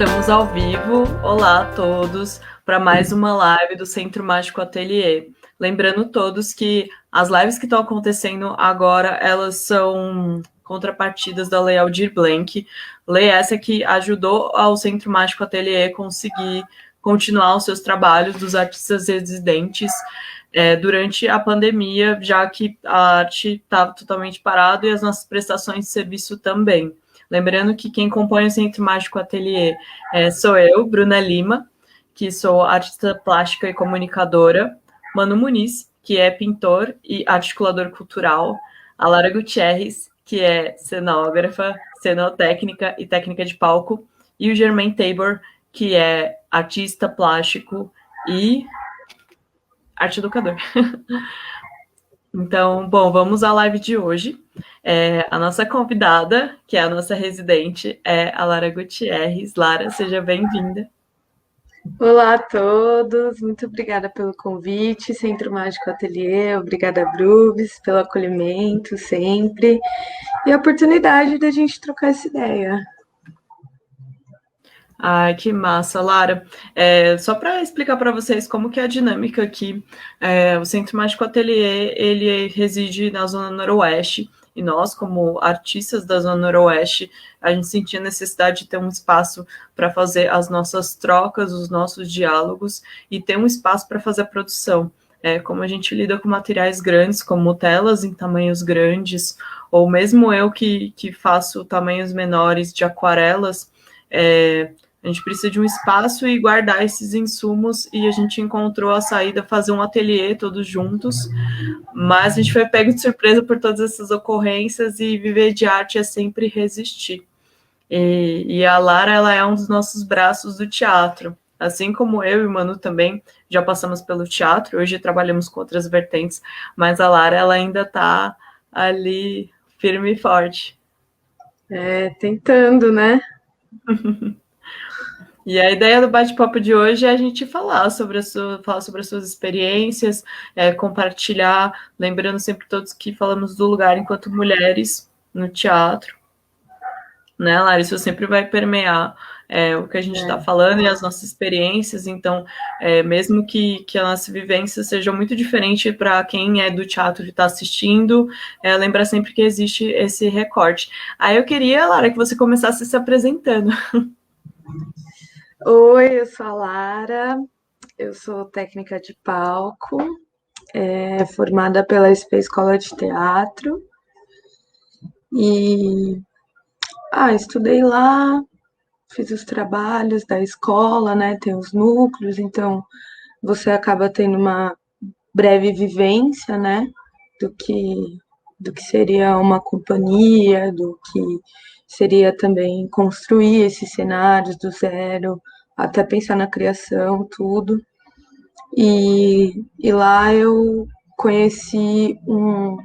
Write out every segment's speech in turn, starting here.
Estamos ao vivo. Olá a todos para mais uma live do Centro Mágico Ateliê. Lembrando todos que as lives que estão acontecendo agora, elas são contrapartidas da Lei Aldir Blanc. Lei essa que ajudou ao Centro Mágico Ateliê conseguir continuar os seus trabalhos dos artistas residentes durante a pandemia, já que a arte estava totalmente parada e as nossas prestações de serviço também. Lembrando que quem compõe o Centro Mágico Ateliê sou eu, Bruna Lima, que sou artista plástica e comunicadora, Manu Muniz, que é pintor e articulador cultural, a Lara Gutierrez, que é cenógrafa, cenotécnica e técnica de palco, e o Germain Tabor, que é artista plástico e arte educador. Então, bom, vamos à live de hoje. A nossa convidada, que é a nossa residente, é a Lara Gutierrez. Lara, seja bem-vinda. Olá a todos, muito obrigada pelo convite, Centro Mágico Ateliê, obrigada Brubis pelo acolhimento sempre e a oportunidade da gente trocar essa ideia. Ai, que massa, Lara. Só para explicar para vocês como que é a dinâmica aqui, o Centro Mágico Ateliê, ele reside na Zona Noroeste, e nós, como artistas da Zona Noroeste, a gente sentia a necessidade de ter um espaço para fazer as nossas trocas, os nossos diálogos, e ter um espaço para fazer a produção. Como a gente lida com materiais grandes, como telas em tamanhos grandes, ou mesmo eu que faço tamanhos menores de aquarelas, a gente precisa de um espaço e guardar esses insumos, e a gente encontrou a saída fazer um ateliê todos juntos, mas a gente foi pego de surpresa por todas essas ocorrências, e viver de arte é sempre resistir. E a Lara, ela é um dos nossos braços do teatro, assim como eu e o Manu também já passamos pelo teatro, hoje trabalhamos com outras vertentes, mas a Lara, ela ainda está ali firme e forte. Tentando, né? E a ideia do bate-papo de hoje é a gente falar sobre as suas experiências, compartilhar, lembrando sempre todos que falamos do lugar enquanto mulheres no teatro, né, Lara? Isso sempre vai permear o que a gente está falando e as nossas experiências, então, mesmo que a nossa vivência seja muito diferente para quem é do teatro e está assistindo, lembrar sempre que existe esse recorte. Aí eu queria, Lara, que você começasse se apresentando. Oi, eu sou a Lara, eu sou técnica de palco, formada pela SP Escola de Teatro e estudei lá, fiz os trabalhos da escola, né? Tem os núcleos, então você acaba tendo uma breve vivência, né? Do que seria uma companhia, do que seria também construir esses cenários do zero, até pensar na criação, tudo. E lá eu conheci um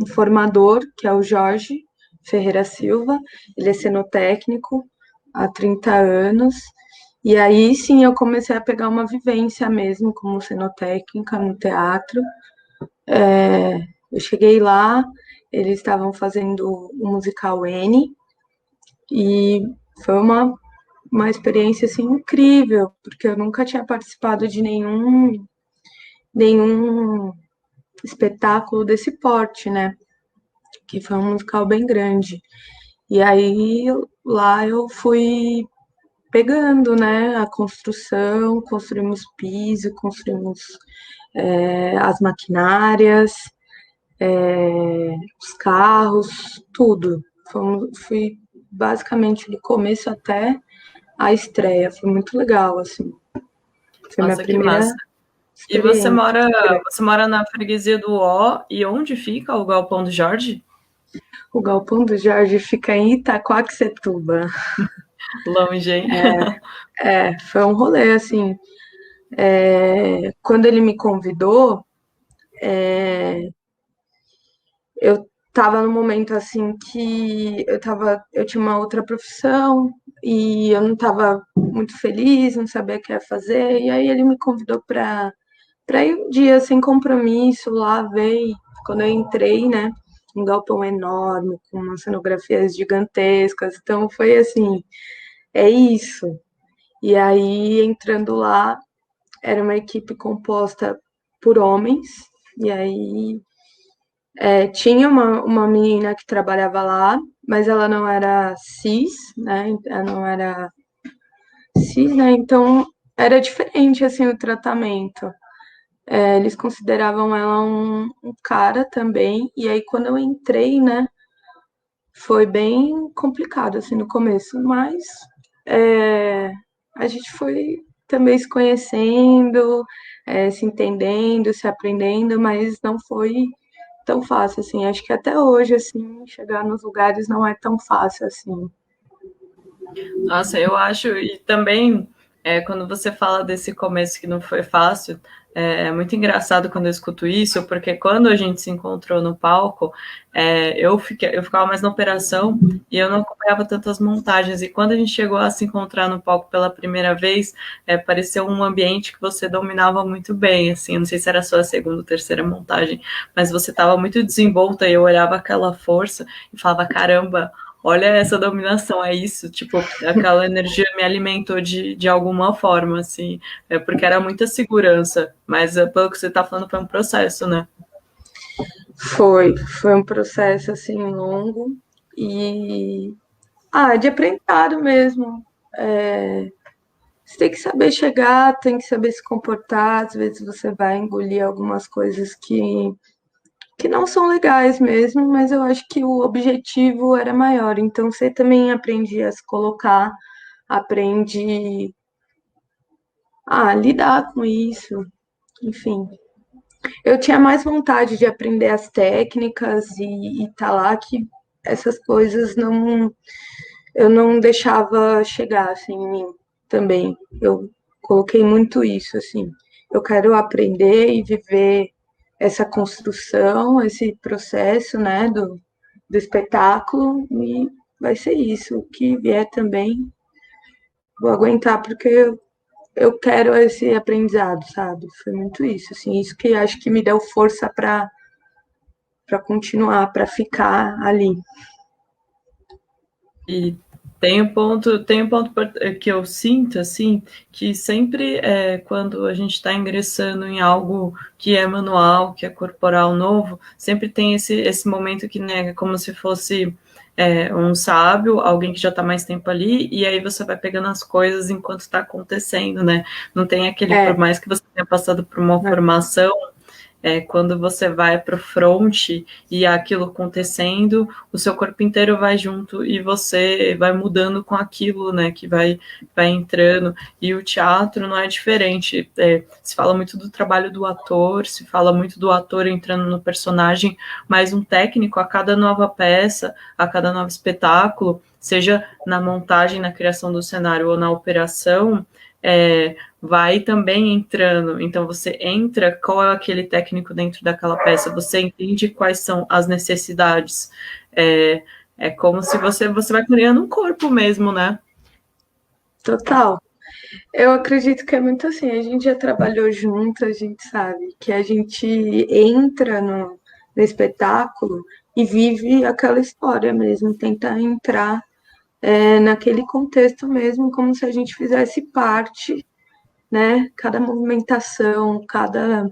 formador, que é o Jorge Ferreira Silva, ele é cenotécnico há 30 anos, e aí sim eu comecei a pegar uma vivência mesmo como cenotécnica no teatro. Eu cheguei lá, eles estavam fazendo o musical N, e foi uma experiência assim, incrível, porque eu nunca tinha participado de nenhum espetáculo desse porte, né? Que foi um musical bem grande. E aí lá eu fui pegando, né, a construção, construímos piso, construímos as maquinárias, os carros, tudo. Fui basicamente do começo até a estreia. Foi muito legal, assim. Foi Nossa, minha que primeira massa. E experiência. você mora na freguesia do Ó, e onde fica o Galpão do Jorge? O Galpão do Jorge fica em Itaquaquecetuba. Longe, hein? Foi um rolê, assim. Quando ele me convidou, eu estava num momento assim que eu tinha uma outra profissão e eu não estava muito feliz, não sabia o que ia fazer, e aí ele me convidou para ir um dia sem compromisso lá ver. E quando eu entrei, né, um galpão enorme, com umas cenografias gigantescas, então foi assim, é isso. E aí, entrando lá, era uma equipe composta por homens, e aí tinha uma menina que trabalhava lá, mas ela não era cis, né? Ela não era cis, né? Então era diferente assim o tratamento. Eles consideravam ela um cara também, e aí quando eu entrei, né, foi bem complicado assim no começo, mas é, a gente foi também se conhecendo, se entendendo, se aprendendo, mas não foi tão fácil assim. Acho que até hoje, assim, chegar nos lugares não é tão fácil assim. Nossa, eu acho, e também quando você fala desse começo que não foi fácil, é muito engraçado quando eu escuto isso, porque quando a gente se encontrou no palco, eu ficava mais na operação e eu não acompanhava tantas montagens. E quando a gente chegou a se encontrar no palco pela primeira vez, pareceu um ambiente que você dominava muito bem, assim, eu não sei se era a sua segunda ou terceira montagem, mas você estava muito desenvolta e eu olhava aquela força e falava, caramba, olha essa dominação, é isso, tipo, aquela energia me alimentou de alguma forma, assim, porque era muita segurança, mas pelo que você tá falando foi um processo, né? Foi um processo assim longo e de aprendizado mesmo. Você tem que saber chegar, tem que saber se comportar. Às vezes você vai engolir algumas coisas que não são legais mesmo, mas eu acho que o objetivo era maior. Então você também aprende a se colocar, aprende a lidar com isso, enfim. Eu tinha mais vontade de aprender as técnicas e tá lá que essas coisas não eu não deixava chegar assim em mim também. Eu coloquei muito isso assim. Eu quero aprender e viver essa construção, esse processo, né, do espetáculo e vai ser isso. O que vier também vou aguentar porque eu quero esse aprendizado, sabe? Foi muito isso, assim, isso que acho que me deu força para continuar, para ficar ali. E tem um ponto que eu sinto, assim, que sempre quando a gente está ingressando em algo que é manual, que é corporal novo, sempre tem esse momento que, né, é como se fosse um sábio, alguém que já está mais tempo ali, e aí você vai pegando as coisas enquanto está acontecendo, né? Não tem aquele, por É, mais que você tenha passado por uma formação, quando você vai para o front e aquilo acontecendo, o seu corpo inteiro vai junto e você vai mudando com aquilo, né, que vai entrando. E o teatro não é diferente. Se fala muito do trabalho do ator, se fala muito do ator entrando no personagem, mas um técnico a cada nova peça, a cada novo espetáculo, seja na montagem, na criação do cenário ou na operação, vai também entrando. Então você entra, qual é aquele técnico dentro daquela peça, você entende quais são as necessidades. É como se você vai criando um corpo mesmo, né? total. Eu acredito que é muito assim, a gente já trabalhou junto, a gente sabe que a gente entra no espetáculo e vive aquela história mesmo, tenta entrar naquele contexto mesmo, como se a gente fizesse parte, né? Cada movimentação, cada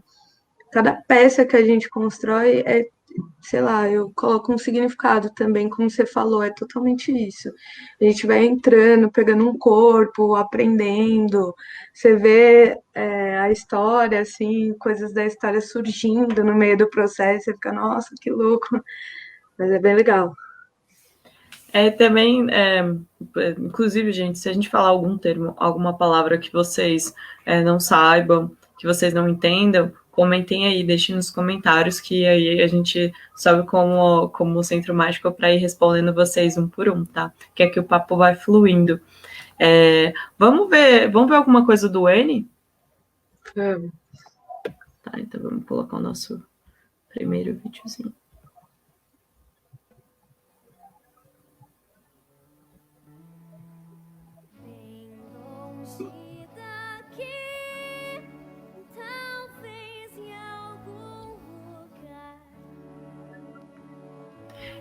peça que a gente constrói sei lá, eu coloco um significado também, como você falou, é totalmente isso. A gente vai entrando, pegando um corpo, aprendendo, você vê a história, assim, coisas da história surgindo no meio do processo, você fica, nossa, que louco, mas é bem legal. Também, inclusive, gente, se a gente falar algum termo, alguma palavra que vocês não saibam, que vocês não entendam, comentem aí, deixem nos comentários, que aí a gente sabe como o Centro Mágico para ir respondendo vocês um por um, tá? Que é que o papo vai fluindo. Vamos ver alguma coisa do N? Vamos. Tá, então vamos colocar o nosso primeiro videozinho.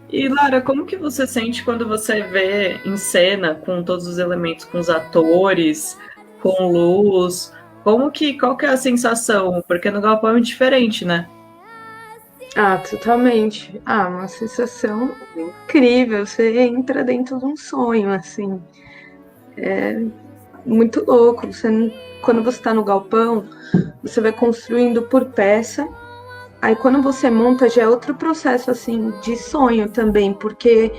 E Lara, como que você sente quando você vê em cena com todos os elementos, com os atores? com luz. Qual que é a sensação? Porque no galpão é diferente, né? Ah, totalmente. Ah, uma sensação incrível. Você entra dentro de um sonho, assim. Muito louco. Quando você está no galpão, você vai construindo por peça. Aí quando você monta já é outro processo assim de sonho também, porque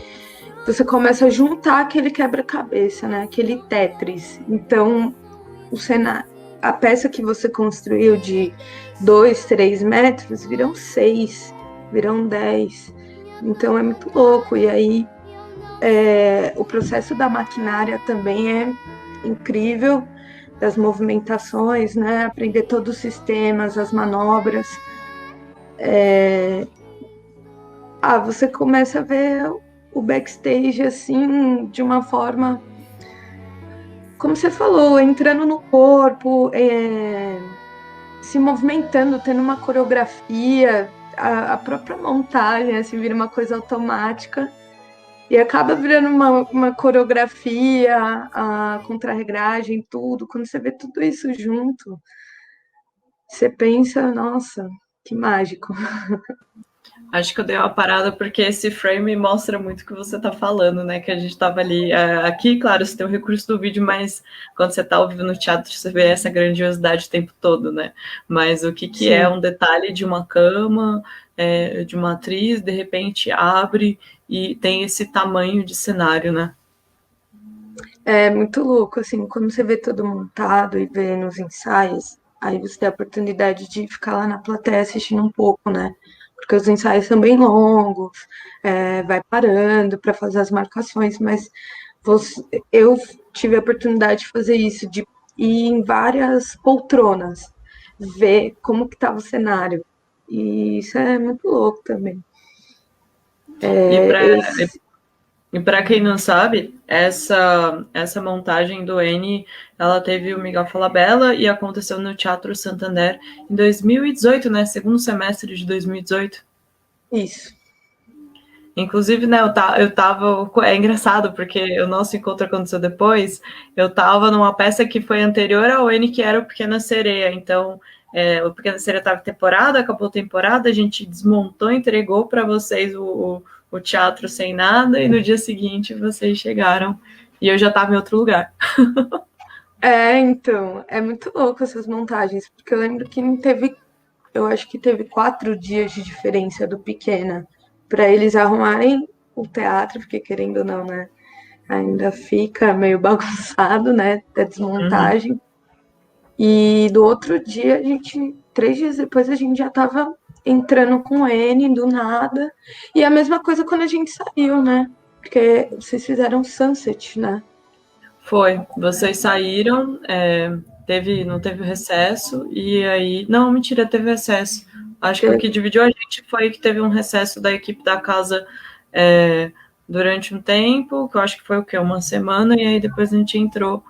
você começa a juntar aquele quebra-cabeça, né? Aquele Tetris. Então, o cenário, a peça que você construiu de 2, 3 metros viram 6, viram 10. Então é muito louco. E aí o processo da maquinária também é incrível, das movimentações, né? Aprender todos os sistemas, as manobras. Você começa a ver o backstage assim de uma forma, como você falou, entrando no corpo, se movimentando, tendo uma coreografia, a própria montagem assim vira uma coisa automática e acaba virando uma coreografia, a contrarregragem, tudo. Quando você vê tudo isso junto, você pensa, nossa, que mágico. Acho que eu dei uma parada porque esse frame mostra muito o que você está falando, né? Que a gente estava ali. Aqui, claro, você tem o recurso do vídeo, mas quando você está ao vivo no teatro, você vê essa grandiosidade o tempo todo, né? Mas o que é um detalhe de uma cama, de uma atriz, de repente abre e tem esse tamanho de cenário, né? É muito louco, assim, quando você vê tudo montado e vê nos ensaios, aí você tem a oportunidade de ficar lá na plateia assistindo um pouco, né? Porque os ensaios são bem longos, vai parando para fazer as marcações, mas eu tive a oportunidade de fazer isso, de ir em várias poltronas, ver como que estava o cenário. E isso é muito louco também. E para quem não sabe, essa montagem do N, ela teve o Miguel Falabella e aconteceu no Teatro Santander em 2018, né? Segundo semestre de 2018. Isso. Inclusive, né, eu tava. É engraçado, porque o nosso encontro aconteceu depois. Eu tava numa peça que foi anterior ao N, que era o Pequena Sereia. Então, o Pequena Sereia tava em temporada, acabou a temporada, a gente desmontou, entregou para vocês o teatro sem nada, e no dia seguinte vocês chegaram e eu já tava em outro lugar. Então, é muito louco essas montagens, porque eu lembro que não teve, eu acho que teve 4 dias de diferença do Pequena para eles arrumarem o teatro, porque querendo ou não, né, ainda fica meio bagunçado, né, da desmontagem. E do outro dia, 3 dias depois, a gente já tava entrando com N do nada. E a mesma coisa quando a gente saiu, né? Porque vocês fizeram Sunset, né? Foi, vocês saíram, não teve recesso, e aí. Não, mentira, teve recesso. Acho que o que dividiu a gente foi que teve um recesso da equipe da casa durante um tempo, que eu acho que foi o quê? Uma semana, e aí depois a gente entrou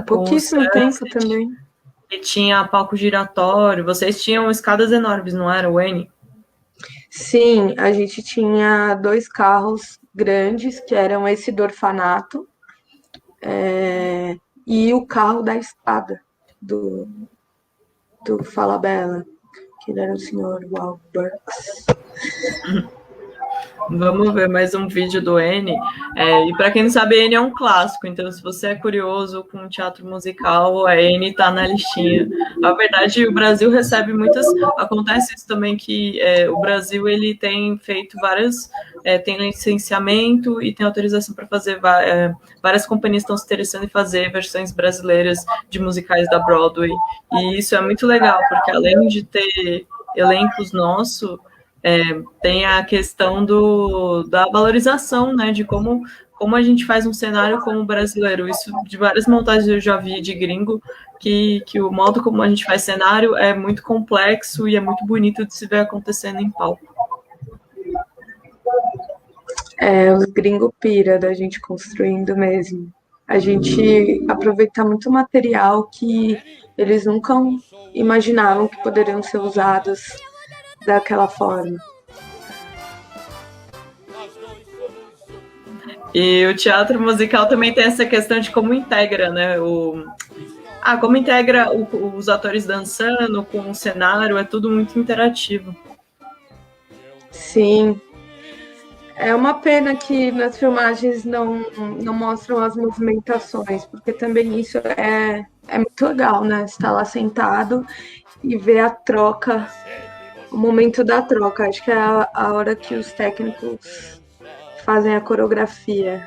pouquíssimo tempo também. E tinha palco giratório, vocês tinham escadas enormes, não era, Wayne? Sim, a gente tinha 2 carros grandes, que eram esse do orfanato, e o carro da escada do Falabella, que ele era o senhor Walbergs. Vamos ver mais um vídeo do N. E para quem não sabe, N é um clássico, então se você é curioso com teatro musical, a N está na listinha. Na verdade, o Brasil recebe muitas. Acontece isso também que o Brasil ele tem feito tem licenciamento e tem autorização para fazer. Várias companhias estão se interessando em fazer versões brasileiras de musicais da Broadway. E isso é muito legal, porque além de ter elencos nossos, tem a questão da valorização, né, de como a gente faz um cenário como brasileiro. Isso de várias montagens eu já vi de gringo, que o modo como a gente faz cenário é muito complexo e é muito bonito de se ver acontecendo em palco. Os gringos pira da gente construindo mesmo. A gente aproveita muito material que eles nunca imaginavam que poderiam ser usados daquela forma. E o teatro musical também tem essa questão de como integra, né? Ah, como integra os atores dançando com o cenário, é tudo muito interativo. Sim, é uma pena que nas filmagens não mostram as movimentações, porque também isso é muito legal, né? Você tá lá sentado e ver a troca, o momento da troca. Acho que é a hora que os técnicos fazem a coreografia.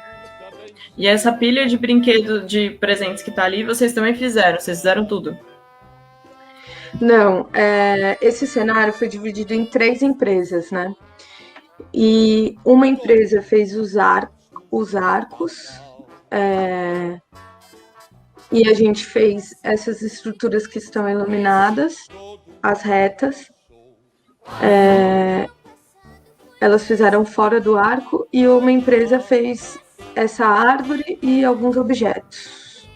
E essa pilha de brinquedo de presentes que tá ali, vocês também fizeram, vocês fizeram tudo. Não, esse cenário foi dividido em 3 empresas, né? E uma empresa fez os arcos, e a gente fez essas estruturas que estão iluminadas, as retas. Elas fizeram fora do arco e uma empresa fez essa árvore e alguns objetos.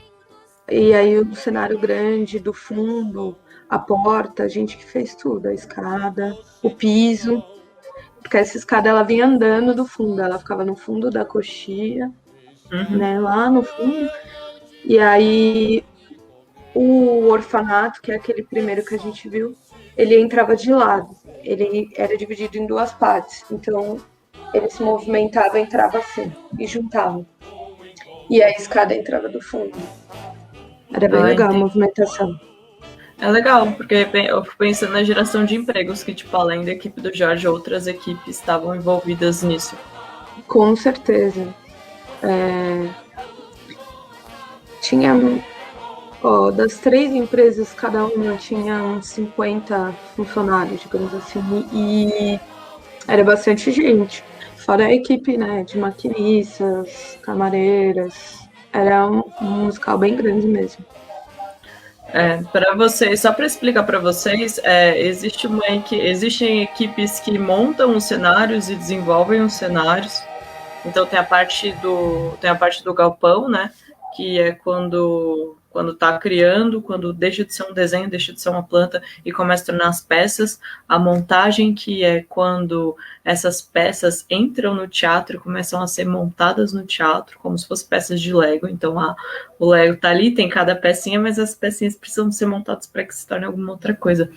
E aí o cenário grande do fundo, a porta, a gente que fez tudo, a escada, o piso, porque essa escada ela vinha andando do fundo, ela ficava no fundo da coxia, né, lá no fundo. E aí o orfanato, que é aquele primeiro que a gente viu, ele entrava de lado. Ele era dividido em 2 partes. Então ele se movimentava, entrava assim e juntava. E a escada entrava do fundo. Era bem Ah, legal a entendi. movimentação. É legal, porque eu fico pensando na geração de empregos que, tipo, além da equipe do Jorge, outras equipes estavam envolvidas nisso. Com certeza. Tinha, ó, das 3 empresas, cada uma tinha uns 50 funcionários, digamos assim, e era bastante gente. Fora a equipe, né, de maquinistas, camareiras. Era um musical bem grande mesmo. Para vocês, só para explicar para vocês, existem equipes que montam os cenários e desenvolvem os cenários. Então tem a parte do galpão, né? Que é quando está criando, quando deixa de ser um desenho, deixa de ser uma planta e começa a tornar as peças. A montagem, que é quando essas peças entram no teatro e começam a ser montadas no teatro, como se fossem peças de Lego. Então o Lego está ali, tem cada pecinha, mas as pecinhas precisam ser montadas para que se torne alguma outra coisa.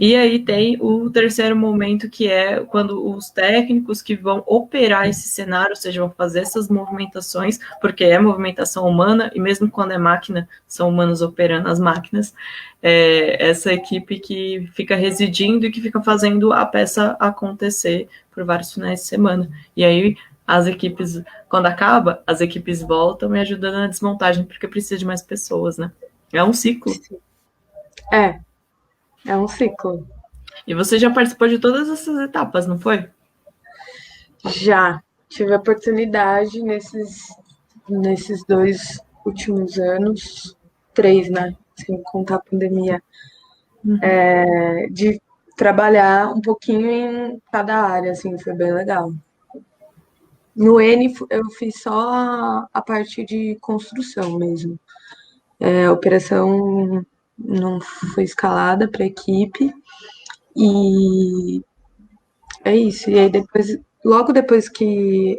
E aí tem o terceiro momento, que é quando os técnicos que vão operar esse cenário, ou seja, vão fazer essas movimentações, porque é movimentação humana, e mesmo quando é máquina, são humanos operando as máquinas, essa equipe que fica residindo e que fica fazendo a peça acontecer por vários finais de semana. E aí as equipes, quando acaba, as equipes voltam e ajudam na desmontagem, porque precisa de mais pessoas, né? É um ciclo. É, é um ciclo. E você já participou de todas essas etapas, não foi? Já tive a oportunidade nesses 2 últimos anos, 3, né? Sem contar a pandemia, de trabalhar um pouquinho em cada área, assim, foi bem legal. No N eu fiz só a parte de construção mesmo. A operação não foi escalada para a equipe e é isso. E aí depois, logo depois que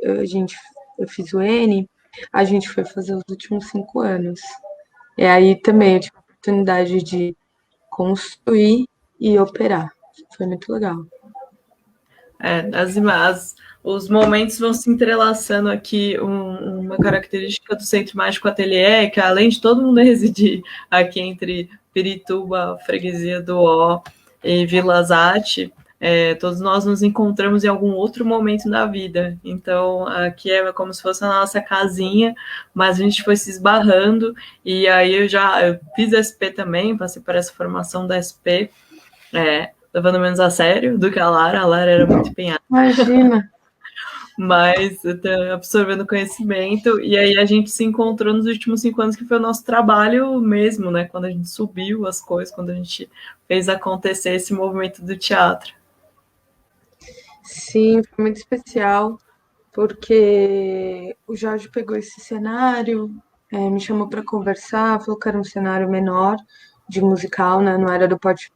eu fiz o N, a gente foi fazer os últimos 5 anos. E aí também eu tive a oportunidade de construir e operar. Foi muito legal. Os momentos vão se entrelaçando aqui. Uma característica do Centro Mágico Ateliê é que, além de todo mundo residir aqui entre Pirituba, Freguesia do Ó e Vila Zate, todos nós nos encontramos em algum outro momento da vida. Então, aqui é como se fosse a nossa casinha, mas a gente foi se esbarrando. E aí eu fiz SP também, passei por essa formação da SP, levando menos a sério do que a Lara. A Lara era muito empenhada. Imagina. Mas absorvendo conhecimento, e aí a gente se encontrou nos últimos 5 anos, que foi o nosso trabalho mesmo, né? Quando a gente subiu as coisas, quando a gente fez acontecer esse movimento do teatro. Sim, foi muito especial, porque o Jorge pegou esse cenário, me chamou para conversar, falou que era um cenário menor de musical, né? Não era do porte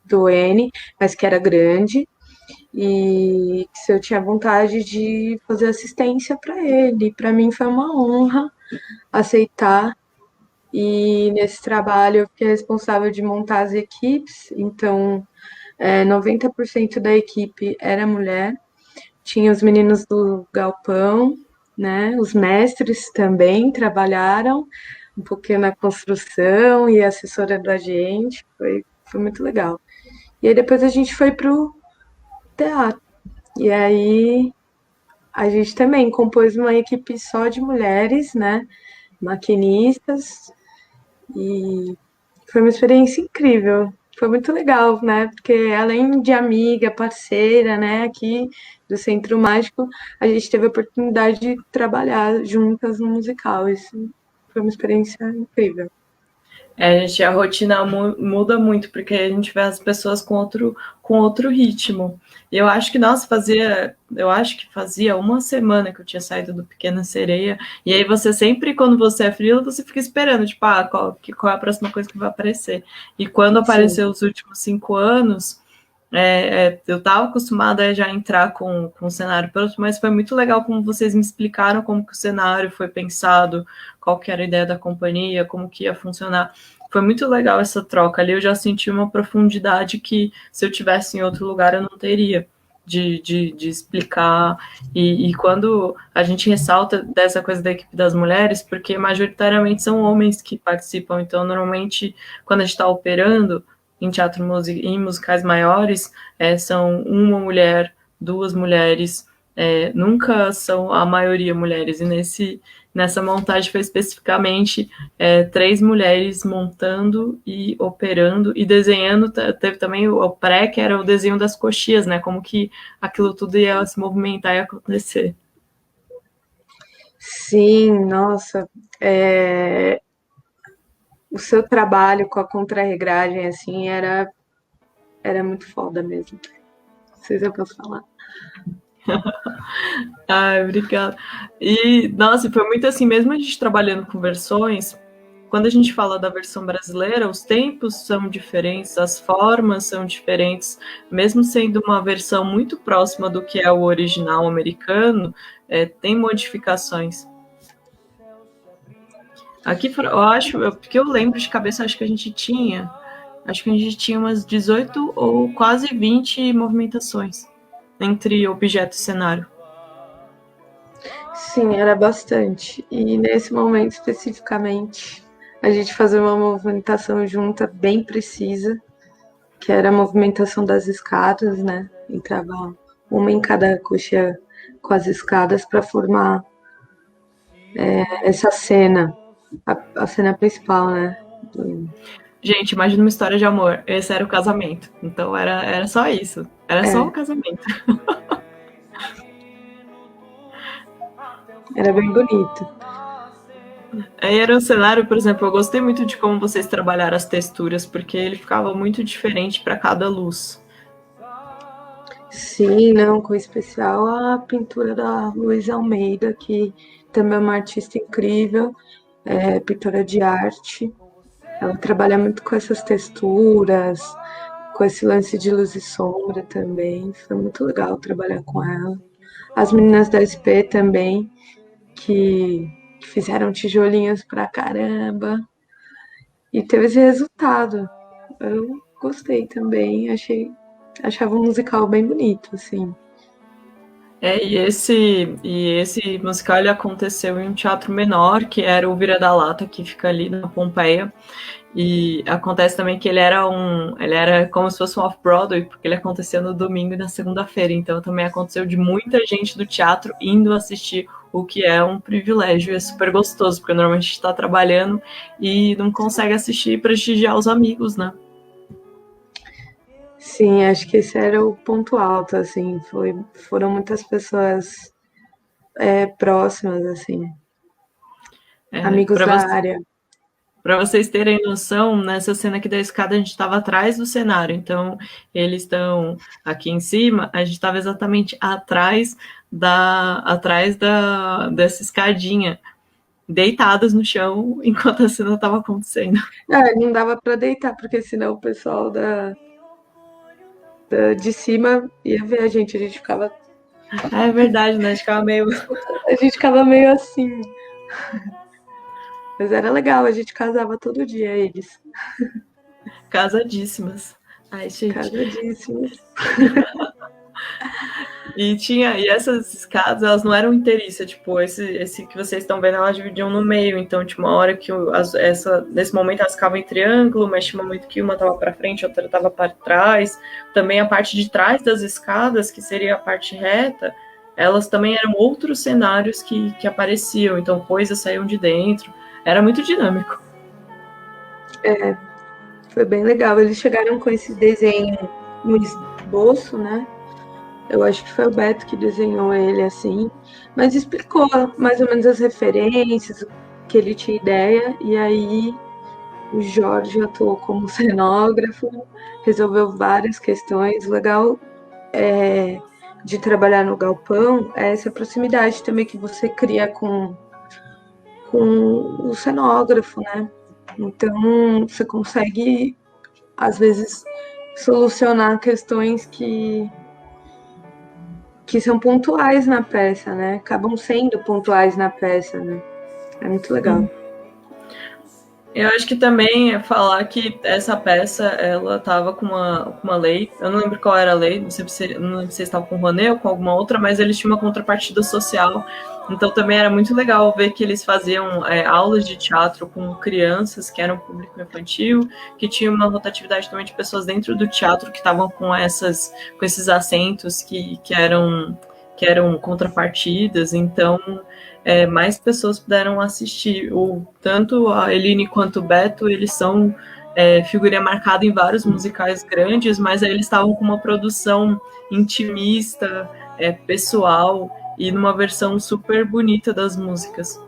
do N, mas que era grande, e se eu tinha vontade de fazer assistência para ele. Para mim foi uma honra aceitar e nesse trabalho eu fiquei responsável de montar as equipes, então 90% da equipe era mulher, tinha os meninos do galpão, né? Os mestres também trabalharam um pouquinho na construção e assessorando a gente, foi muito legal. E aí depois a gente foi pro teatro. E aí a gente também compôs uma equipe só de mulheres, né? Maquinistas, e foi uma experiência incrível. Foi muito legal, né? Porque além de amiga, parceira, né, aqui do Centro Mágico, a gente teve a oportunidade de trabalhar juntas no musical. Isso foi uma experiência incrível. Gente, a rotina muda muito, porque a gente vê as pessoas com outro ritmo. E eu acho que, nossa, eu acho que fazia uma semana que eu tinha saído do Pequena Sereia, e aí você sempre, quando você é frila, você fica esperando, tipo, qual é a próxima coisa que vai aparecer. E quando Sim. apareceu os últimos 5 anos, eu estava acostumada a já entrar com o cenário pronto, mas foi muito legal como vocês me explicaram como que o cenário foi pensado, qual que era a ideia da companhia, como que ia funcionar. Foi muito legal essa troca ali, eu já senti uma profundidade que se eu tivesse em outro lugar eu não teria. De explicar, e quando a gente ressalta dessa coisa da equipe das mulheres, porque majoritariamente são homens que participam, então normalmente quando a gente está operando, em teatro em musicais maiores, são uma mulher, duas mulheres, nunca são a maioria mulheres. E nessa montagem foi especificamente 3 mulheres montando e operando e desenhando. Teve também o pré, que era o desenho das coxias, né? Como que aquilo tudo ia se movimentar e acontecer. Sim, nossa. O seu trabalho com a contrarregragem, assim, era muito foda mesmo. Não sei se eu posso falar. Ai, obrigada. E, nossa, foi muito assim, mesmo a gente trabalhando com versões, quando a gente fala da versão brasileira, os tempos são diferentes, as formas são diferentes, mesmo sendo uma versão muito próxima do que é o original americano, tem modificações. Aqui, eu acho, porque eu lembro de cabeça, acho que a gente tinha umas 18 ou quase 20 movimentações entre objeto e cenário. Sim, era bastante. E nesse momento especificamente, a gente fazia uma movimentação junta bem precisa, que era a movimentação das escadas, né? Entrava uma em cada coxa com as escadas para formar essa cena, a cena principal, né? Gente, imagina uma história de amor. Esse era o casamento. Então era só isso. Era só o casamento. Era bem bonito. Aí era um cenário, por exemplo, eu gostei muito de como vocês trabalharam as texturas, porque ele ficava muito diferente para cada luz. Sim, não, com especial a pintura da Luísa Almeida, que também é uma artista incrível, pintora de arte. Ela trabalha muito com essas texturas, com esse lance de luz e sombra também. Foi muito legal trabalhar com ela. As meninas da SP também, que fizeram tijolinhos pra caramba. E teve esse resultado. Eu gostei também, achava um musical bem bonito, assim. E esse musical ele aconteceu em um teatro menor, que era o Vira da Lata, que fica ali na Pompeia. E acontece também que ele era como se fosse um off-Broadway, porque ele acontecia no domingo e na segunda-feira. Então também aconteceu de muita gente do teatro indo assistir, o que é um privilégio, é super gostoso, porque normalmente a gente está trabalhando e não consegue assistir e prestigiar os amigos, né? Sim, acho que esse era o ponto alto, assim, foram muitas pessoas próximas, assim, amigos Para da você, área. Para vocês terem noção, nessa cena aqui da escada a gente estava atrás do cenário, então eles estão aqui em cima, a gente estava exatamente dessa escadinha, deitadas no chão enquanto a cena estava acontecendo. Não dava para deitar, porque senão o pessoal de cima ia ver a gente ficava. É verdade, né? A gente ficava meio. A gente ficava meio assim. Mas era legal, a gente casava todo dia, eles. Casadíssimas. Ai, gente. Casadíssimos. E essas escadas, elas não eram inteiriças, tipo, esse que vocês estão vendo, elas dividiam no meio, então tinha uma hora que nesse momento elas ficavam em triângulo, mas tinha um momento que uma estava para frente, a outra estava para trás. Também a parte de trás das escadas, que seria a parte reta, elas também eram outros cenários que apareciam, então coisas saíam de dentro, era muito dinâmico. Foi bem legal. Eles chegaram com esse desenho no esboço, né? Eu acho que foi o Beto que desenhou ele assim, mas explicou mais ou menos as referências, que ele tinha ideia, e aí o Jorge atuou como cenógrafo, resolveu várias questões. O legal de trabalhar no galpão é essa proximidade também que você cria com o cenógrafo, né? Então você consegue, às vezes, solucionar questões que são pontuais na peça, né? Acabam sendo pontuais na peça, né? É muito legal. Eu acho que também é falar que essa peça, ela tava com uma lei, eu não lembro qual era a lei, não lembro se estava com o Rouanet ou com alguma outra, mas eles tinham uma contrapartida social, então também era muito legal ver que eles faziam aulas de teatro com crianças, que eram público infantil, que tinha uma rotatividade também de pessoas dentro do teatro que estavam com esses assentos que eram contrapartidas, então mais pessoas puderam assistir. Tanto a Eline quanto o Beto, eles são figurinha marcada em vários musicais grandes, mas aí eles estavam com uma produção intimista, pessoal, e numa versão super bonita das músicas.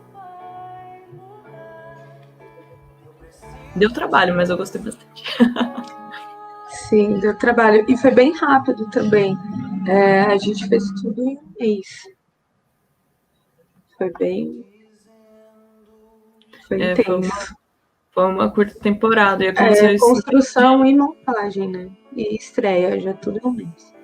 Deu trabalho, mas eu gostei bastante. Sim, deu trabalho. E foi bem rápido também. A gente fez tudo em um mês. Foi bem. Foi intenso. Foi uma curta temporada. E aconteceu isso. Construção e montagem, né? E estreia, já tudo em um mês.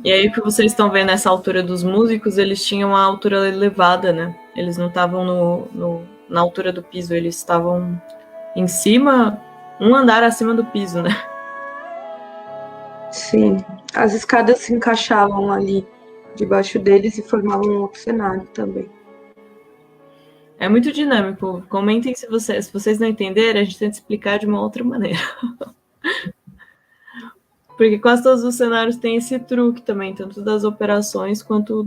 E aí, o que vocês estão vendo nessa altura dos músicos, eles tinham a altura elevada, né? Eles não estavam na altura do piso, eles estavam em cima, um andar acima do piso, né? Sim, as escadas se encaixavam ali debaixo deles e formavam um outro cenário também. É muito dinâmico. Comentem se vocês não entenderem, a gente tenta explicar de uma outra maneira. Porque quase todos os cenários têm esse truque também, tanto das operações quanto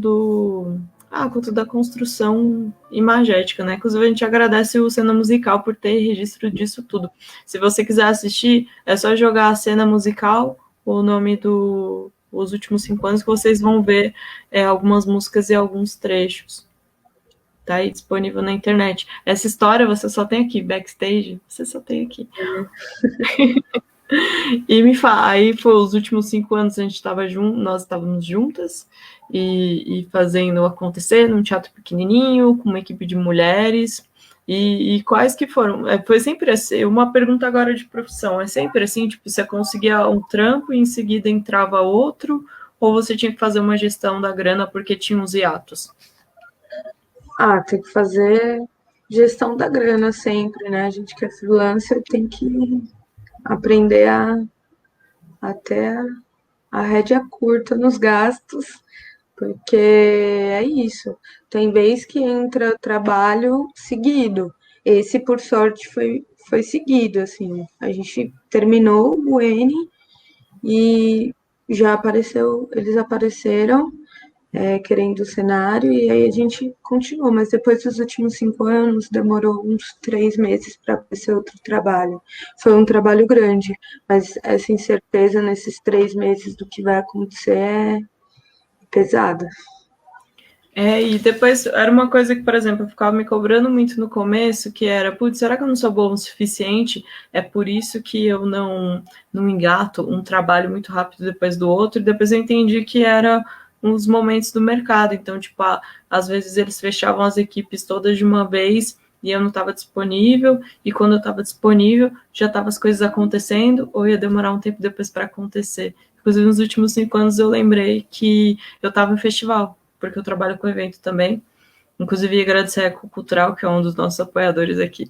quanto da construção imagética, né? Inclusive, a gente agradece o Cena Musical por ter registro disso tudo. Se você quiser assistir, é só jogar a Cena Musical, o nome os últimos 5 anos, que vocês vão ver algumas músicas e alguns trechos. Tá aí disponível na internet. Essa história você só tem aqui, backstage, você só tem aqui. E me fala, aí foi os últimos 5 anos nós estávamos juntas e fazendo acontecer num teatro pequenininho, com uma equipe de mulheres. E quais que foram? Foi sempre assim, uma pergunta agora de profissão, é sempre assim, tipo, você conseguia um trampo e em seguida entrava outro, ou você tinha que fazer uma gestão da grana porque tinha uns hiatos? Tem que fazer gestão da grana sempre, né? A gente que é freelancer tem que aprender até a rédea curta nos gastos, porque é isso. Tem vez que entra trabalho seguido. Esse, por sorte, foi seguido, assim. A gente terminou o N e já apareceu, eles apareceram querendo o cenário, e aí a gente continuou, mas depois dos últimos 5 anos demorou uns 3 meses para aparecer outro trabalho. Foi um trabalho grande, mas essa incerteza nesses 3 meses do que vai acontecer é pesada. E depois era uma coisa que, por exemplo, eu ficava me cobrando muito no começo, que era, putz, será que eu não sou bom o suficiente? É por isso que eu não engato um trabalho muito rápido depois do outro, e depois eu entendi que era uns momentos do mercado, então, tipo, às vezes eles fechavam as equipes todas de uma vez e eu não estava disponível, e quando eu estava disponível, já estavam as coisas acontecendo, ou ia demorar um tempo depois para acontecer. Inclusive, nos últimos 5 anos eu lembrei que eu estava em festival, porque eu trabalho com evento também, Inclusive, agradecer a Ecocultural, que é um dos nossos apoiadores aqui.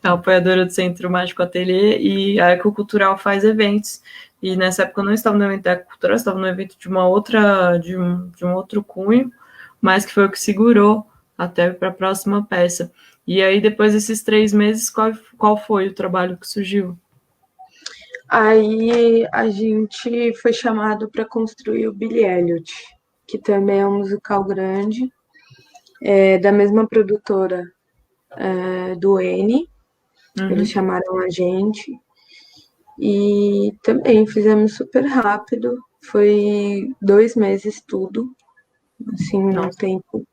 É a apoiadora do Centro Mágico Ateliê, e a Ecocultural faz eventos. E nessa época eu não estava no evento da Ecocultural, eu estava no evento de uma outra, de um outro cunho, mas que foi o que segurou até para a próxima peça. E aí, depois desses 3 meses, qual foi o trabalho que surgiu? Aí a gente foi chamado para construir o Billy Elliot, que também é um musical grande, da mesma produtora do N. Eles chamaram a gente e também fizemos super rápido. Foi 2 meses tudo, assim, num tempo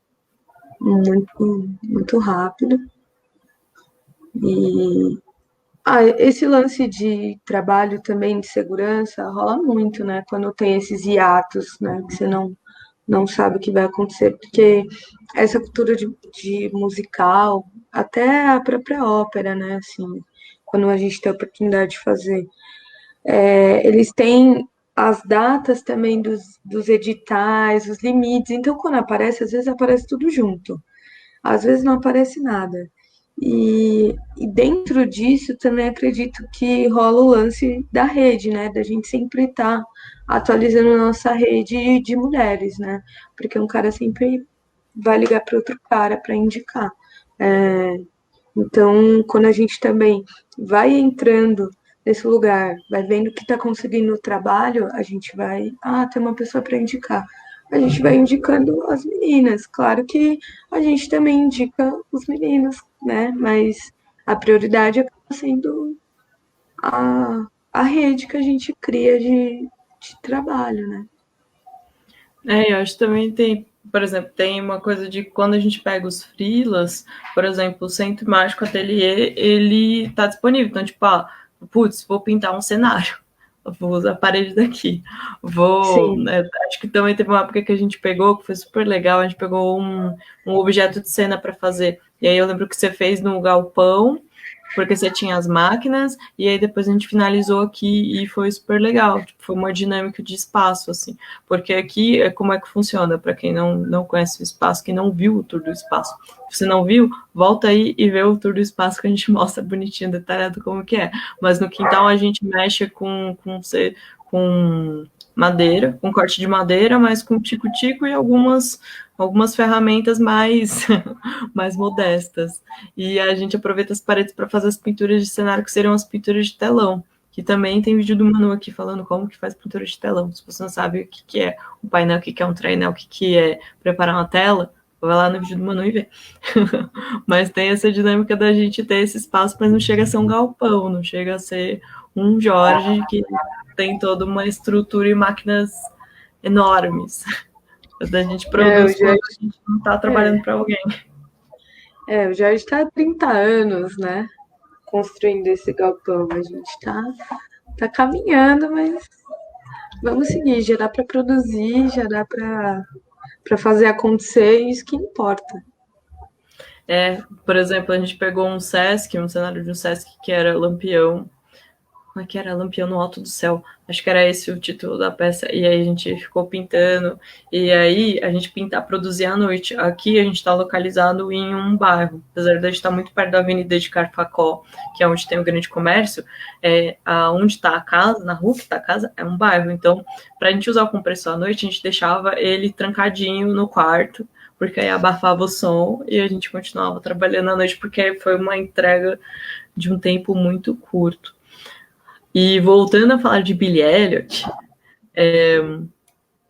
muito, muito rápido. E esse lance de trabalho também de segurança rola muito, né? Quando tem esses hiatos, né? Que você não sabe o que vai acontecer, porque essa cultura de musical, até a própria ópera, né? Assim, quando a gente tem a oportunidade de fazer, eles têm as datas também dos editais, os limites. Então, quando aparece, às vezes aparece tudo junto, às vezes não aparece nada. E dentro disso também acredito que rola o lance da rede, né? Da gente sempre estar atualizando a nossa rede de mulheres, né? Porque um cara sempre vai ligar para outro cara para indicar. Então, quando a gente também vai entrando nesse lugar, vai vendo que está conseguindo o trabalho, a gente vai, tem uma pessoa para indicar. A gente vai indicando as meninas. Claro que a gente também indica os meninos, né? Mas a prioridade acaba sendo a rede que a gente cria de trabalho, né? Eu acho que também tem, por exemplo, tem uma coisa de quando a gente pega os freelas, por exemplo, o Centro Mágico Ateliê, ele tá disponível. Então, tipo, vou pintar um cenário, vou usar a parede daqui, acho que também teve uma época que a gente pegou, que foi super legal, a gente pegou um objeto de cena para fazer. E aí eu lembro que você fez no galpão, porque você tinha as máquinas, e aí depois a gente finalizou aqui e foi super legal. Tipo, foi uma dinâmica de espaço, assim. Porque aqui, como é que funciona? Para quem não conhece o espaço, quem não viu o tour do espaço. Se você não viu, volta aí e vê o tour do espaço que a gente mostra bonitinho, detalhado como que é. Mas no quintal a gente mexe com madeira, com corte de madeira, mas com tico-tico e algumas ferramentas mais, mais modestas. E a gente aproveita as paredes para fazer as pinturas de cenário, que seriam as pinturas de telão, que também tem vídeo do Manu aqui falando como que faz pintura de telão. Se você não sabe o que é um painel, o que é um trainel, o que é preparar uma tela, vai lá no vídeo do Manu e vê. Mas tem essa dinâmica da gente ter esse espaço, mas não chega a ser um galpão, não chega a ser um Jorge que tem toda uma estrutura e máquinas enormes. A gente produz quando a gente não está trabalhando para alguém. O Jorge está há 30 anos, né? Construindo esse galpão. A gente tá caminhando, mas vamos seguir. Já dá para produzir, já dá para fazer acontecer, isso que importa. Por exemplo, a gente pegou um cenário de um Sesc que era Lampião. Como é que era? Lampião no Alto do Céu. Acho que era esse o título da peça. E aí a gente ficou pintando. E aí a gente produzia à noite. Aqui a gente está localizado em um bairro. Apesar de a gente estar muito perto da Avenida de Carpacó, que é onde tem o grande comércio, onde está a casa, na rua que está a casa, é um bairro. Então, para a gente usar o compressor à noite, a gente deixava ele trancadinho no quarto, porque aí abafava o som e a gente continuava trabalhando à noite, porque foi uma entrega de um tempo muito curto. E voltando a falar de Billy Elliot,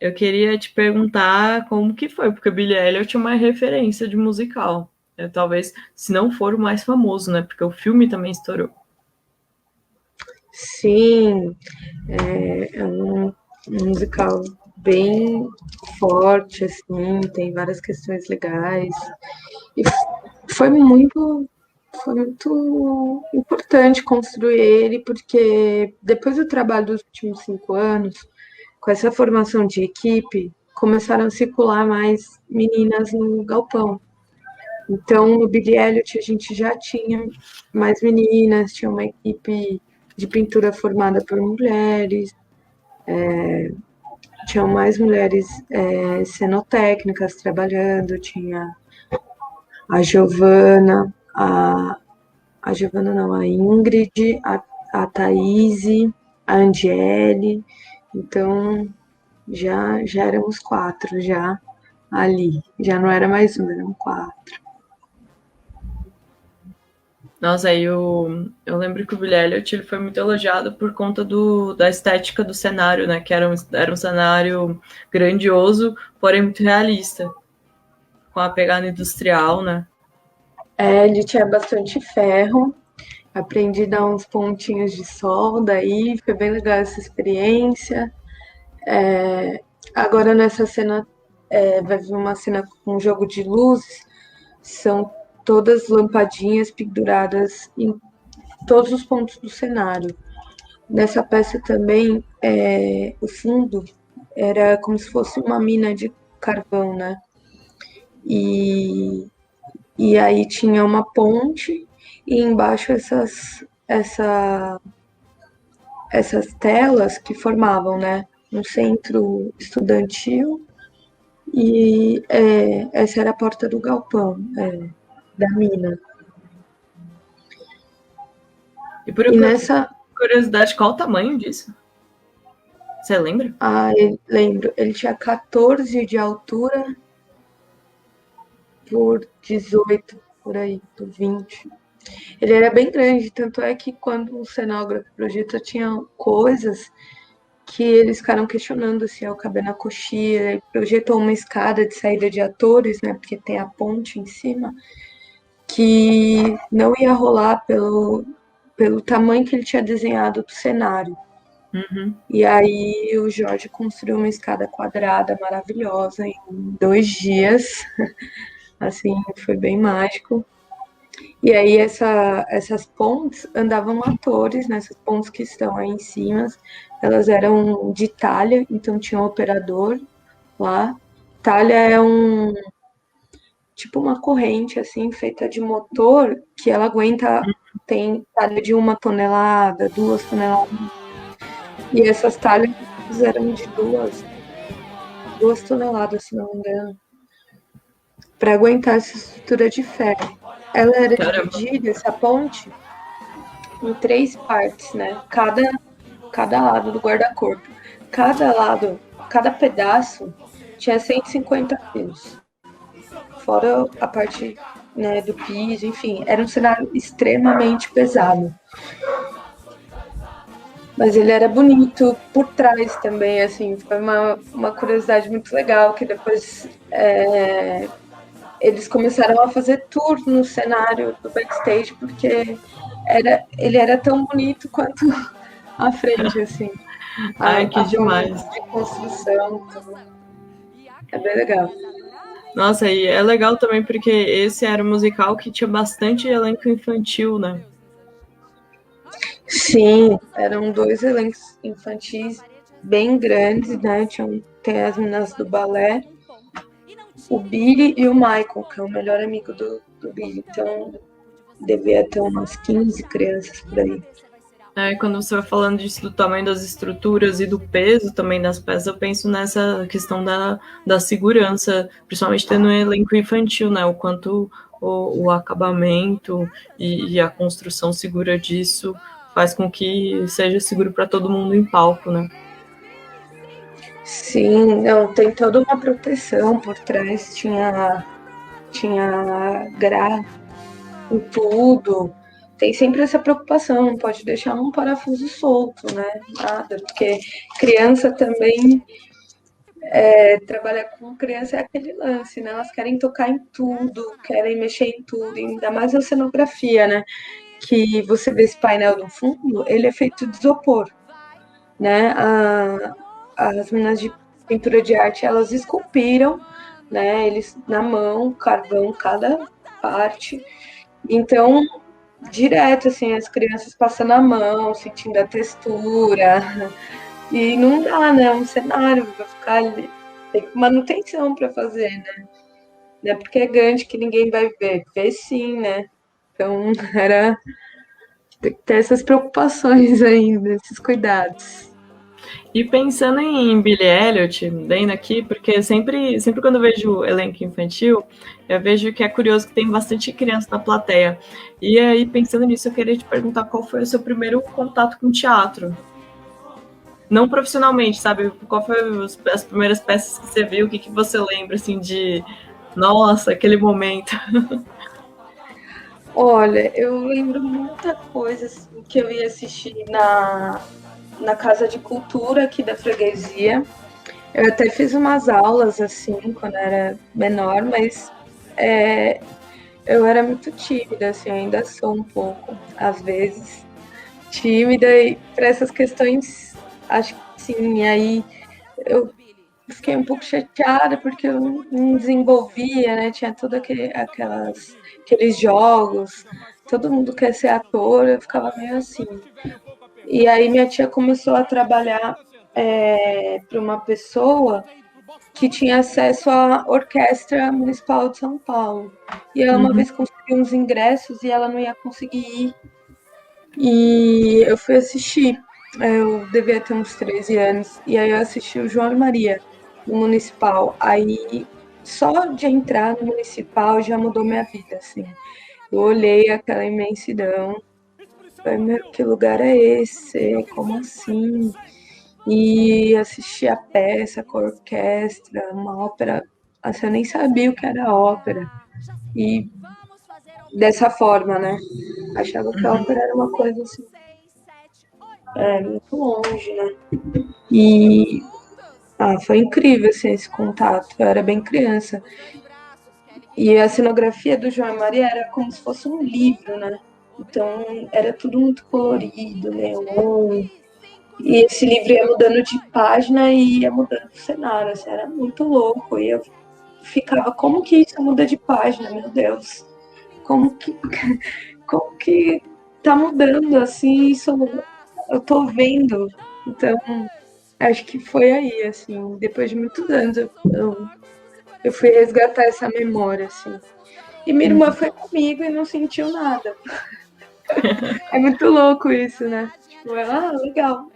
eu queria te perguntar como que foi, porque Billy Elliot é uma referência de musical. Talvez, se não for o mais famoso, né? Porque o filme também estourou. Sim, é um musical bem forte, assim, tem várias questões legais. E foi muito importante construir ele, porque depois do trabalho dos últimos 5 anos, com essa formação de equipe, começaram a circular mais meninas no galpão. Então, no Billy Elliot, a gente já tinha mais meninas, tinha uma equipe de pintura formada por mulheres, tinham mais mulheres cenotécnicas trabalhando, tinha a Giovana, a Giovana não, a Ingrid, a Thaís, a Andiele. Então, já éramos 4 já ali. Já não era mais um, eram 4. Nossa, aí eu lembro que o Billy Elliot ele foi muito elogiado por conta da estética do cenário, né? Que era um cenário grandioso, porém muito realista, com a pegada industrial, né? Ele tinha bastante ferro, aprendi a dar uns pontinhos de solda aí, foi bem legal essa experiência. Agora nessa cena, vai vir uma cena com um jogo de luzes, são todas lampadinhas penduradas em todos os pontos do cenário. Nessa peça também, o fundo era como se fosse uma mina de carvão, né? E aí tinha uma ponte e embaixo essas telas que formavam, né? Um centro estudantil e essa era a porta do galpão, da mina. E por E nessa, curiosidade, qual o tamanho disso? Você lembra? lembro, ele tinha 14 de altura por 18, por aí, por 20. Ele era bem grande, tanto é que quando o cenógrafo projeta tinha coisas que eles ficaram questionando se ia caber na coxia. Ele projetou uma escada de saída de atores, né? Porque tem a ponte em cima, que não ia rolar pelo tamanho que ele tinha desenhado do cenário. Uhum. E aí o Jorge construiu uma escada quadrada maravilhosa em 2 dias. Assim, foi bem mágico. E aí essas pontes andavam atores, né? Essas pontes que estão aí em cima, elas eram de talha, então tinha um operador lá. Talha é tipo uma corrente assim feita de motor que ela aguenta, tem talha de 1 tonelada, 2 toneladas. E essas talhas eram de 2 toneladas, se não me engano, para aguentar essa estrutura de ferro. Ela era dividida, essa ponte, em 3 partes, né? Cada lado do guarda-corpo. Cada pedaço tinha 150 quilos. Fora a parte, né, do piso, enfim, era um cenário extremamente pesado. Mas ele era bonito por trás também, assim, foi uma curiosidade muito legal, que depois eles começaram a fazer tour no cenário do backstage, porque ele era tão bonito quanto a frente, assim. Ai, que demais. De construção, tudo. É bem legal. Nossa, e é legal também porque esse era um musical que tinha bastante elenco infantil, né? Sim, eram 2 elencos infantis bem grandes, né? Tem as meninas do balé, o Billy e o Michael, que é o melhor amigo do Billy. Então, devia ter umas 15 crianças por aí. Quando você vai falando disso, do tamanho das estruturas e do peso também das peças, eu penso nessa questão da segurança, principalmente tendo um elenco infantil, né? O quanto o acabamento e a construção segura disso faz com que seja seguro para todo mundo em palco, né? Sim, não, tem toda uma proteção por trás, tinha grade em tudo. Tem sempre essa preocupação, não pode deixar um parafuso solto, né? Nada, porque criança também, trabalhar com criança é aquele lance, né? Elas querem tocar em tudo, querem mexer em tudo, ainda mais a cenografia, né? Que você vê esse painel no fundo, ele é feito de isopor, né? As meninas de pintura de arte, elas esculpiram, né? Eles na mão, carvão, cada parte. Então, direto, assim, as crianças passando a mão, sentindo a textura. E não dá, né? Um cenário para ficar ali. Tem manutenção para fazer, né? Não é porque é grande que ninguém vai ver. Vê sim, né? Então, tem que ter essas preocupações ainda, esses cuidados. E pensando em Billy Elliot, vendo aqui, porque sempre quando eu vejo elenco infantil, eu vejo que é curioso que tem bastante criança na plateia. E aí, pensando nisso, eu queria te perguntar qual foi o seu primeiro contato com teatro? Não profissionalmente, sabe? Qual foi as primeiras peças que você viu? O que, que você lembra, assim, de... Nossa, aquele momento. Olha, eu lembro muita coisa assim, que eu ia assistir na Casa de Cultura aqui da freguesia. Eu até fiz umas aulas assim quando era menor, mas eu era muito tímida, assim, ainda sou um pouco, às vezes, tímida e para essas questões, acho que sim, e aí eu fiquei um pouco chateada porque eu não desenvolvia, né? Tinha tudo aqueles jogos, todo mundo quer ser ator, eu ficava meio assim. E aí minha tia começou a trabalhar para uma pessoa que tinha acesso à Orquestra Municipal de São Paulo. E ela uma vez conseguiu uns ingressos e ela não ia conseguir ir. E eu fui assistir. Eu devia ter uns 13 anos. E aí eu assisti o João e Maria no Municipal. Aí só de entrar no Municipal já mudou minha vida, assim. Eu olhei aquela imensidão. Falei, meu, que lugar é esse? Como assim? E assisti a peça com a orquestra, uma ópera. Assim, eu nem sabia o que era ópera. E dessa forma, né? Achava que a ópera era uma coisa assim, muito longe, né? E foi incrível assim, esse contato. Eu era bem criança. E a cenografia do João e Maria era como se fosse um livro, né? Então era tudo muito colorido, neon. E esse livro ia mudando de página e ia mudando o cenário, assim, era muito louco. E eu ficava, como que isso muda de página, meu Deus? Como que, como que tá mudando assim, isso eu tô vendo. Então, acho que foi aí, assim, depois de muitos anos eu fui resgatar essa memória, assim. E minha irmã foi comigo e não sentiu nada. É muito louco isso, né? Tipo, ela, legal.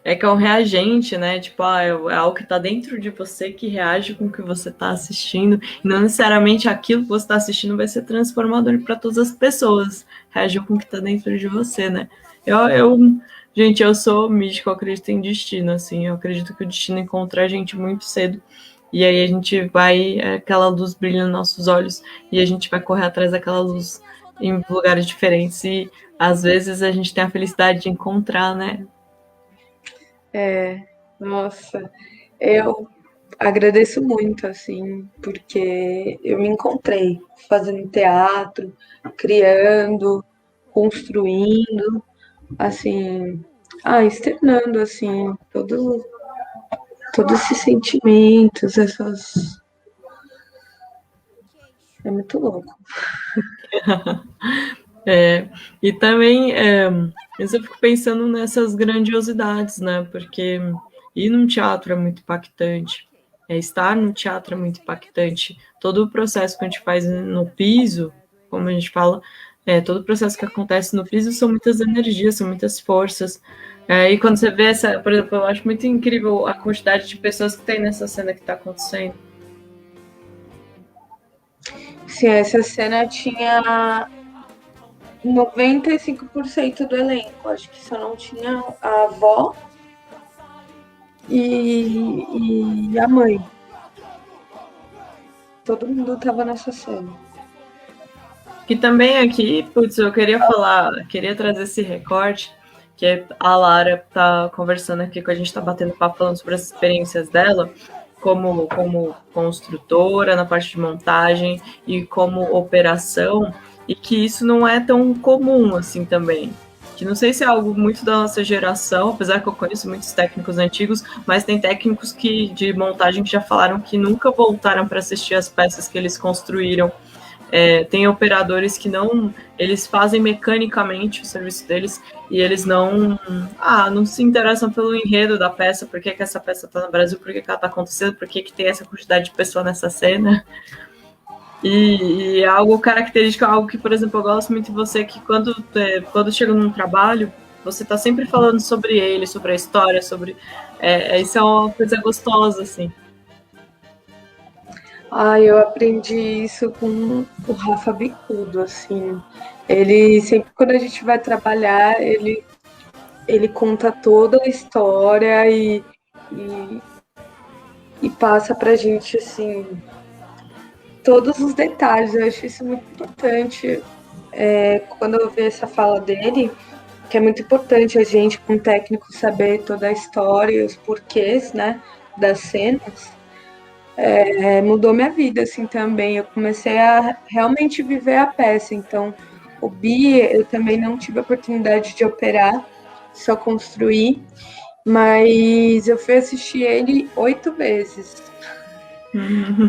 É que é um reagente, né? Tipo, é algo que tá dentro de você que reage com o que você tá assistindo. E não necessariamente aquilo que você tá assistindo vai ser transformador para todas as pessoas. Reagiu com o que tá dentro de você, né? Gente, eu sou místico, eu acredito em destino, assim. Eu acredito que o destino encontra a gente muito cedo. E aí a gente vai, aquela luz brilha nos nossos olhos e a gente vai correr atrás daquela luz em lugares diferentes. E às vezes a gente tem a felicidade de encontrar, né? Nossa, eu agradeço muito, assim, porque eu me encontrei fazendo teatro, criando, construindo, assim, externando, assim, todos esses sentimentos, essas. É muito louco. E também eu fico pensando nessas grandiosidades, né? Porque ir num teatro é muito impactante, estar no teatro é muito impactante. Todo o processo que a gente faz no piso, como a gente fala, todo o processo que acontece no piso são muitas energias, são muitas forças. E quando você vê essa, por exemplo, eu acho muito incrível a quantidade de pessoas que tem nessa cena que está acontecendo. Sim, essa cena tinha 95% do elenco. Acho que só não tinha a avó e a mãe. Todo mundo tava nessa cena. Que também aqui, putz, eu queria falar, queria trazer esse recorte, que a Lara tá conversando aqui com a gente, tá batendo papo falando sobre as experiências dela, como construtora, na parte de montagem e como operação, e que isso não é tão comum assim também. Que não sei se é algo muito da nossa geração, apesar que eu conheço muitos técnicos antigos, mas tem técnicos de montagem que já falaram que nunca voltaram para assistir as peças que eles construíram. Tem operadores que não, eles fazem mecanicamente o serviço deles e eles não se interessam pelo enredo da peça, por que essa peça está no Brasil, por que ela está acontecendo, por que tem essa quantidade de pessoa nessa cena. E é algo característico, algo que, por exemplo, eu gosto muito de você, que quando chega num trabalho, você tá sempre falando sobre ele, sobre a história, sobre. Isso é uma coisa gostosa, assim. Eu aprendi isso com o Rafa Bicudo, assim. Ele sempre, quando a gente vai trabalhar, ele conta toda a história e, e passa pra gente, assim, todos os detalhes. Eu acho isso muito importante. Quando eu vi essa fala dele, que é muito importante a gente, como técnico, saber toda a história e os porquês, né, das cenas. Mudou minha vida, assim, também. Eu comecei a realmente viver a peça. Então, o Bi, eu também não tive a oportunidade de operar, só construir, mas eu fui assistir ele 8 vezes,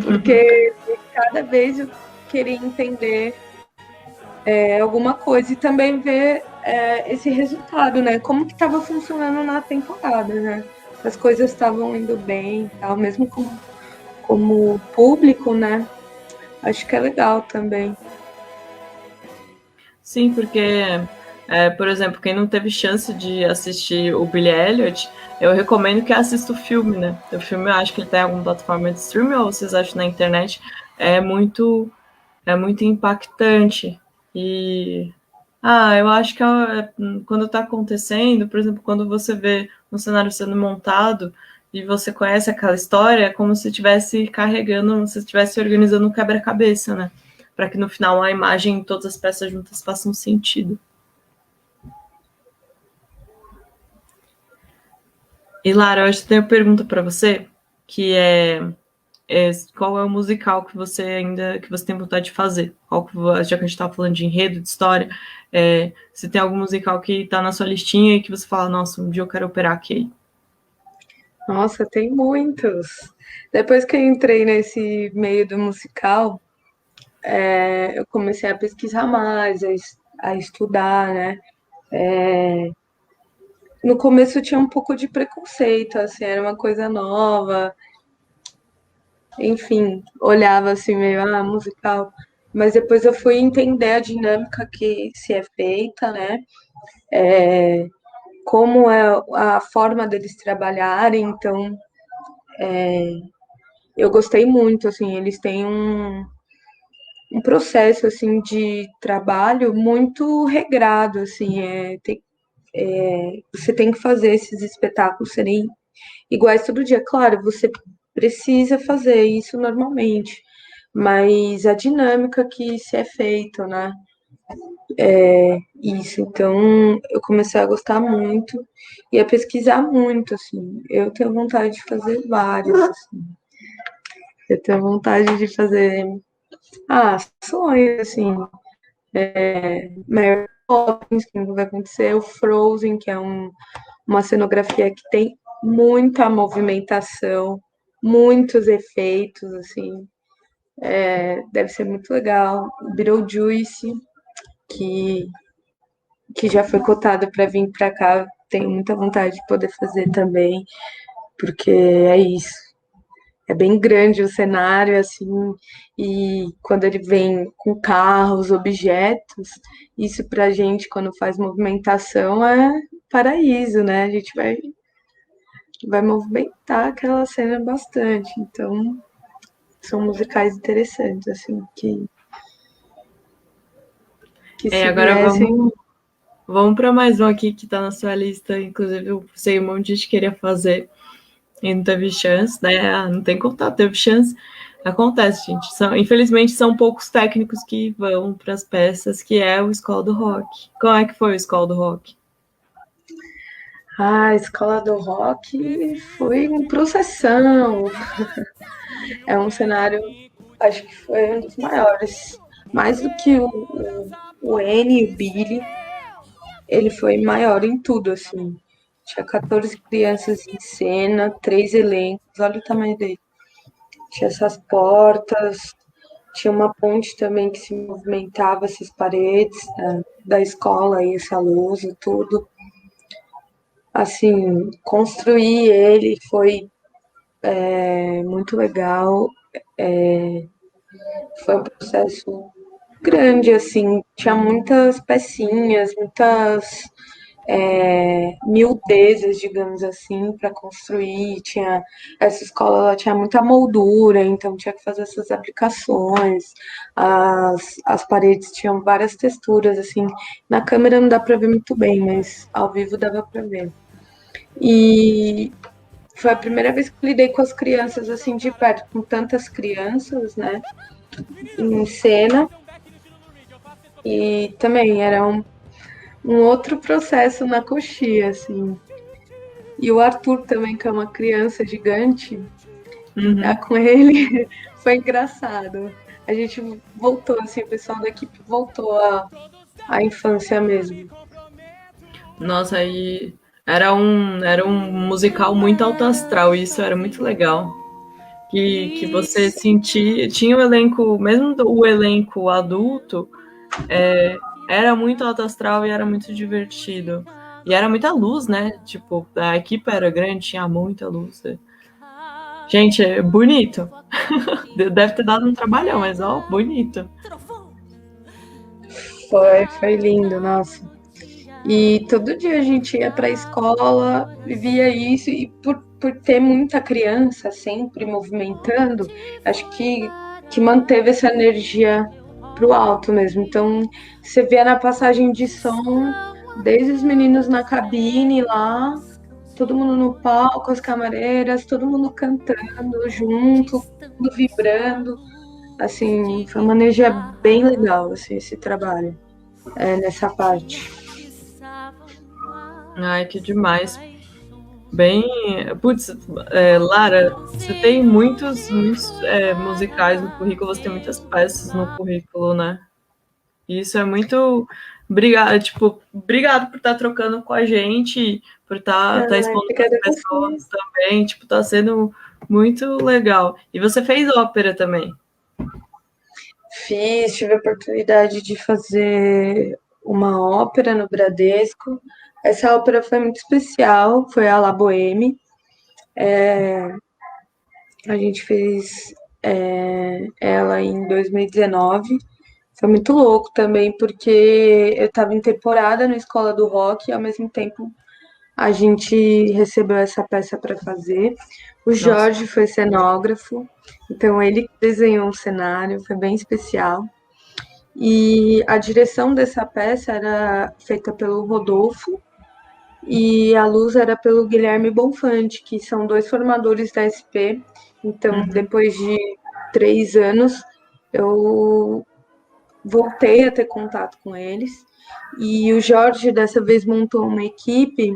porque cada vez eu queria entender alguma coisa e também ver esse resultado, né? Como que estava funcionando na temporada, né? As coisas estavam indo bem, tal, mesmo como público, né? Acho que é legal também. Sim, porque, por exemplo, quem não teve chance de assistir o Billy Elliot, eu recomendo que assista o filme, né? O filme eu acho que ele tem alguma plataforma de streaming ou vocês acham na internet. É muito, é muito impactante. E eu acho que quando está acontecendo, por exemplo, quando você vê um cenário sendo montado e você conhece aquela história, é como se estivesse carregando, se estivesse organizando um quebra-cabeça, né? Para que no final a imagem e todas as peças juntas façam sentido. E Lara, hoje eu tenho uma pergunta para você, que qual é o musical que você tem vontade de fazer? Já que a gente estava falando de enredo, de história, se tem algum musical que está na sua listinha e que você fala, nossa, um dia eu quero operar aqui. Nossa, tem muitos. Depois que eu entrei nesse meio do musical, eu comecei a pesquisar mais, a estudar, né? No começo eu tinha um pouco de preconceito, assim, era uma coisa nova, enfim, olhava assim meio, musical. Mas depois eu fui entender a dinâmica que se é feita, né? Como é a forma deles trabalharem, então eu gostei muito, assim, eles têm um processo, assim, de trabalho muito regrado, assim, você tem que fazer esses espetáculos serem iguais todo dia. Claro, você precisa fazer isso normalmente, mas a dinâmica que se é feita, né? Isso, então eu comecei a gostar muito e a pesquisar muito, assim. Eu tenho vontade de fazer vários, assim. Eu tenho vontade de fazer, sonhos, assim. Mary Poppins, que não vai acontecer, o Frozen, que é uma cenografia que tem muita movimentação, muitos efeitos, assim. Deve ser muito legal. Beetlejuice, que, que já foi cotado para vir para cá, tenho muita vontade de poder fazer também, porque é isso. É bem grande o cenário, assim, e quando ele vem com carros, objetos, isso pra gente, quando faz movimentação, é paraíso, né? A gente vai movimentar aquela cena bastante. Então, são musicais interessantes, assim, que se Agora viessem. vamos para mais um aqui que está na sua lista, inclusive eu sei um monte de gente queria fazer e não teve chance, né? Não tem contato, teve chance. Acontece, gente. Infelizmente, são poucos técnicos que vão para as peças, que é o Escola do Rock. Como é que foi o Escola do Rock? A Escola do Rock foi uma processão. É um cenário, acho que foi um dos maiores. Mais do que o N e o Billy, ele foi maior em tudo, assim. Tinha 14 crianças em cena, 3 elencos, olha o tamanho dele. Tinha essas portas, tinha uma ponte também que se movimentava, essas paredes da escola, e essa luz e tudo. Assim, construir ele foi muito legal. Foi um processo grande, assim. Tinha muitas pecinhas, muitas miudezas, digamos assim, para construir. Tinha essa escola, ela tinha muita moldura, então tinha que fazer essas aplicações. As paredes tinham várias texturas, assim. Na câmera não dá para ver muito bem, mas ao vivo dava para ver. E foi a primeira vez que eu lidei com as crianças assim de perto, com tantas crianças, né, em cena. E também era um outro processo na coxia, assim. E o Arthur também, que é uma criança gigante, Uhum. com ele foi engraçado. A gente voltou, assim, o pessoal da equipe voltou à infância mesmo. Nossa, aí era um musical muito alto astral, e isso era muito legal. Que você sentia, tinha o elenco, mesmo o elenco adulto, era muito alto astral e era muito divertido. E era muita luz, né? Tipo, a equipe era grande, tinha muita luz. Gente, é bonito. Deve ter dado um trabalhão, mas ó, bonito. Foi lindo, nossa. E todo dia a gente ia para a escola, via isso, e por ter muita criança sempre movimentando, acho que manteve essa energia pro alto mesmo. Então, você via na passagem de som, desde os meninos na cabine lá, todo mundo no palco, as camareiras, todo mundo cantando junto, tudo vibrando. Assim, foi uma energia bem legal, assim, esse trabalho, nessa parte. Ai, que demais. Bem. Putz, Lara, você tem muitos musicais no currículo, você tem muitas peças no currículo, né? E isso é muito. Obrigado, tipo, obrigado por estar trocando com a gente, por estar Ai, expondo para as obrigada a você. pessoas também. Tipo, tá sendo muito legal. E você fez ópera também. Tive a oportunidade de fazer uma ópera no Bradesco. Essa ópera foi muito especial, foi a La Boheme. A gente fez ela em 2019. Foi muito louco também, porque eu estava em temporada na Escola do Rock e ao mesmo tempo a gente recebeu essa peça para fazer. O Nossa, Jorge foi cenógrafo, então ele desenhou um cenário, foi bem especial. E a direção dessa peça era feita pelo Rodolfo e a luz era pelo Guilherme Bonfante, que são dois formadores da SP. Então, uhum. depois de 3 anos, eu voltei a ter contato com eles. E o Jorge, dessa vez, montou uma equipe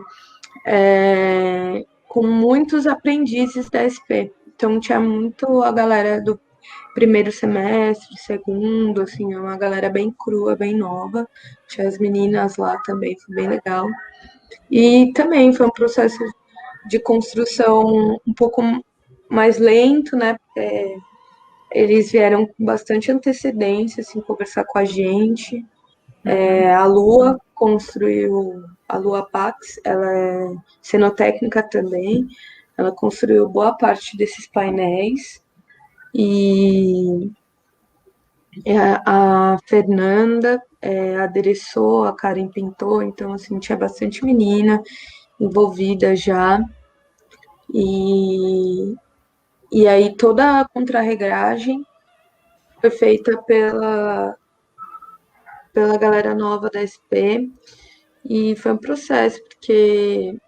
com muitos aprendizes da SP. Então, tinha muito a galera do primeiro semestre, segundo, assim, é uma galera bem crua, bem nova. Tinha as meninas lá também, foi bem legal. E também foi um processo de construção um pouco mais lento, né? Eles vieram com bastante antecedência, assim, conversar com a gente. A Lua construiu, a Lua Pax, ela é cenotécnica também. Ela construiu boa parte desses painéis. E a Fernanda adereçou, a Karen pintou, então assim, tinha bastante menina envolvida já. E, e aí toda a contrarregragem foi feita pela galera nova da SP e foi um processo, porque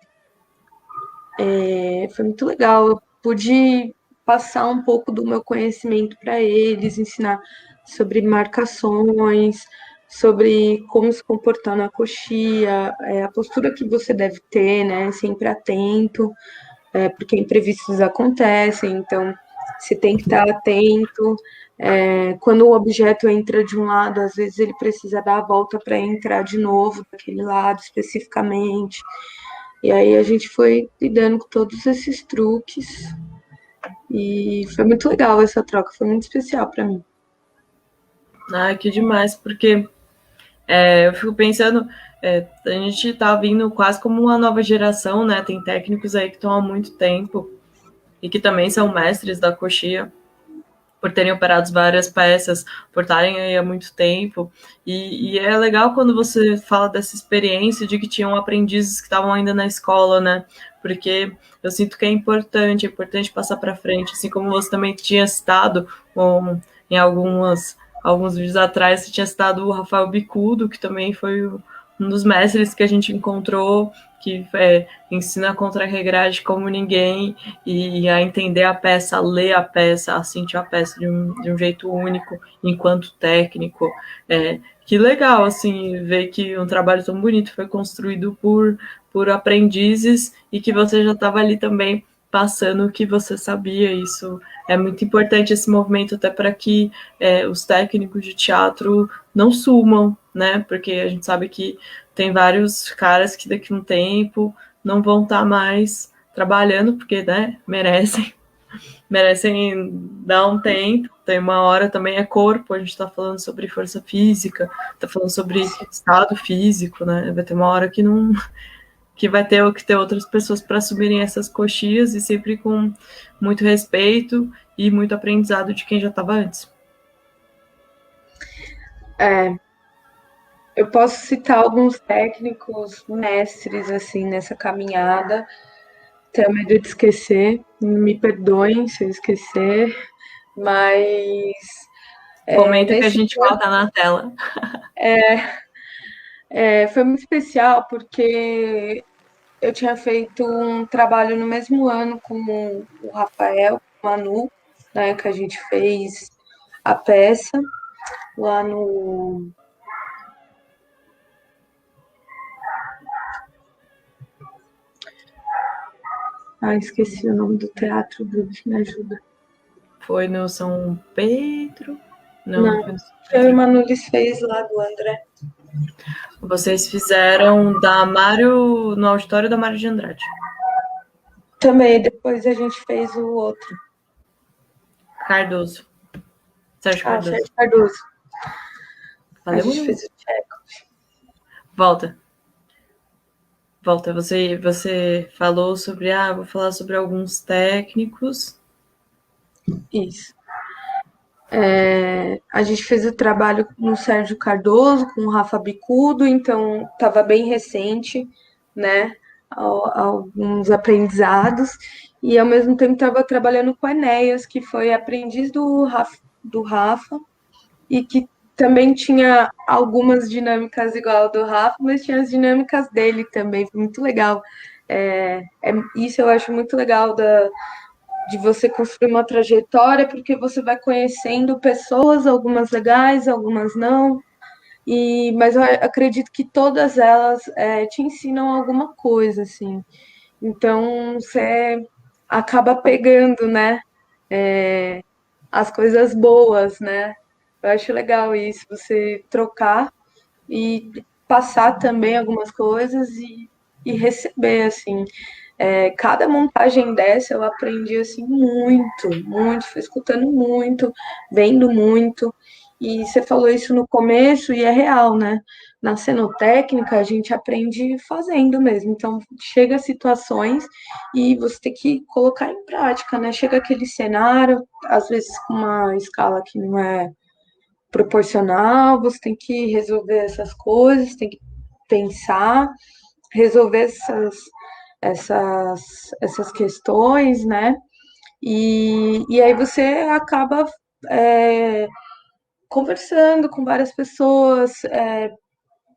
foi muito legal. Eu pude passar um pouco do meu conhecimento para eles, ensinar sobre marcações, sobre como se comportar na coxia, a postura que você deve ter, né? Sempre atento, porque imprevistos acontecem, então você tem que estar atento. Quando o objeto entra de um lado, às vezes ele precisa dar a volta para entrar de novo daquele lado especificamente. E aí a gente foi lidando com todos esses truques e foi muito legal essa troca, foi muito especial para mim. Ai, que demais, porque eu fico pensando, a gente tá vindo quase como uma nova geração, né? Tem técnicos aí que estão há muito tempo e que também são mestres da coxia. por terem operado várias peças, por estarem aí há muito tempo. E é legal quando você fala dessa experiência de que tinham aprendizes que estavam ainda na escola, né? Porque eu sinto que é importante passar para frente, assim como você também tinha citado em alguns vídeos atrás, você tinha citado o Rafael Bicudo, que também foi um dos mestres que a gente encontrou, que ensina a contra-regragem como ninguém, e a entender a peça, a ler a peça, a sentir a peça de um jeito único, enquanto técnico. Que legal, assim, ver que um trabalho tão bonito foi construído por aprendizes e que você já estava ali também passando o que você sabia. Isso é muito importante, esse movimento, até para que os técnicos de teatro não sumam, né? Porque a gente sabe que tem vários caras que daqui a um tempo não vão estar mais trabalhando, porque, né, merecem dar um tempo. Tem uma hora também é corpo, a gente está falando sobre força física, está falando sobre estado físico, né? Vai ter uma hora que não, que vai ter que ter outras pessoas para assumirem essas coxias, e sempre com muito respeito e muito aprendizado de quem já estava antes. Eu posso citar alguns técnicos mestres assim nessa caminhada. Tenho medo de esquecer, me perdoem se eu esquecer, mas Comenta que a gente coloca na tela. Foi muito especial porque eu tinha feito um trabalho no mesmo ano com o Rafael, com o Manu, né, que a gente fez a peça lá no. Esqueci o nome do teatro, Bruno, me ajuda. Foi no São Pedro? Não, foi no São eu e Pedro. o Manulis fez lá do André. Vocês fizeram no auditório da Mário de Andrade. Também, depois a gente fez o outro. Cardoso. Sérgio Cardoso. Sérgio Cardoso. Valeu, a gente fez o Tcheco. Volta. Você falou sobre, vou falar sobre alguns técnicos. Isso. A gente fez o trabalho no Sérgio Cardoso, com o Rafa Bicudo, então estava bem recente, né? Alguns aprendizados, e ao mesmo tempo estava trabalhando com o Enéas, que foi aprendiz do Rafa, e que também tinha algumas dinâmicas igual ao do Rafa, mas tinha as dinâmicas dele também, foi muito legal. Isso eu acho muito legal de você construir uma trajetória, porque você vai conhecendo pessoas, algumas legais, algumas não, mas eu acredito que todas elas te ensinam alguma coisa, assim. Então, você acaba pegando, né, as coisas boas, né? Eu acho legal isso, você trocar e passar também algumas coisas e receber, assim. Cada montagem dessa eu aprendi assim muito, muito, fui escutando muito, vendo muito. E você falou isso no começo e é real, né? Na cenotécnica a gente aprende fazendo mesmo. Então chega situações e você tem que colocar em prática, né? Chega aquele cenário, às vezes com uma escala que não é proporcional, você tem que resolver essas coisas, tem que pensar, resolver essas questões, né? E aí você acaba conversando com várias pessoas,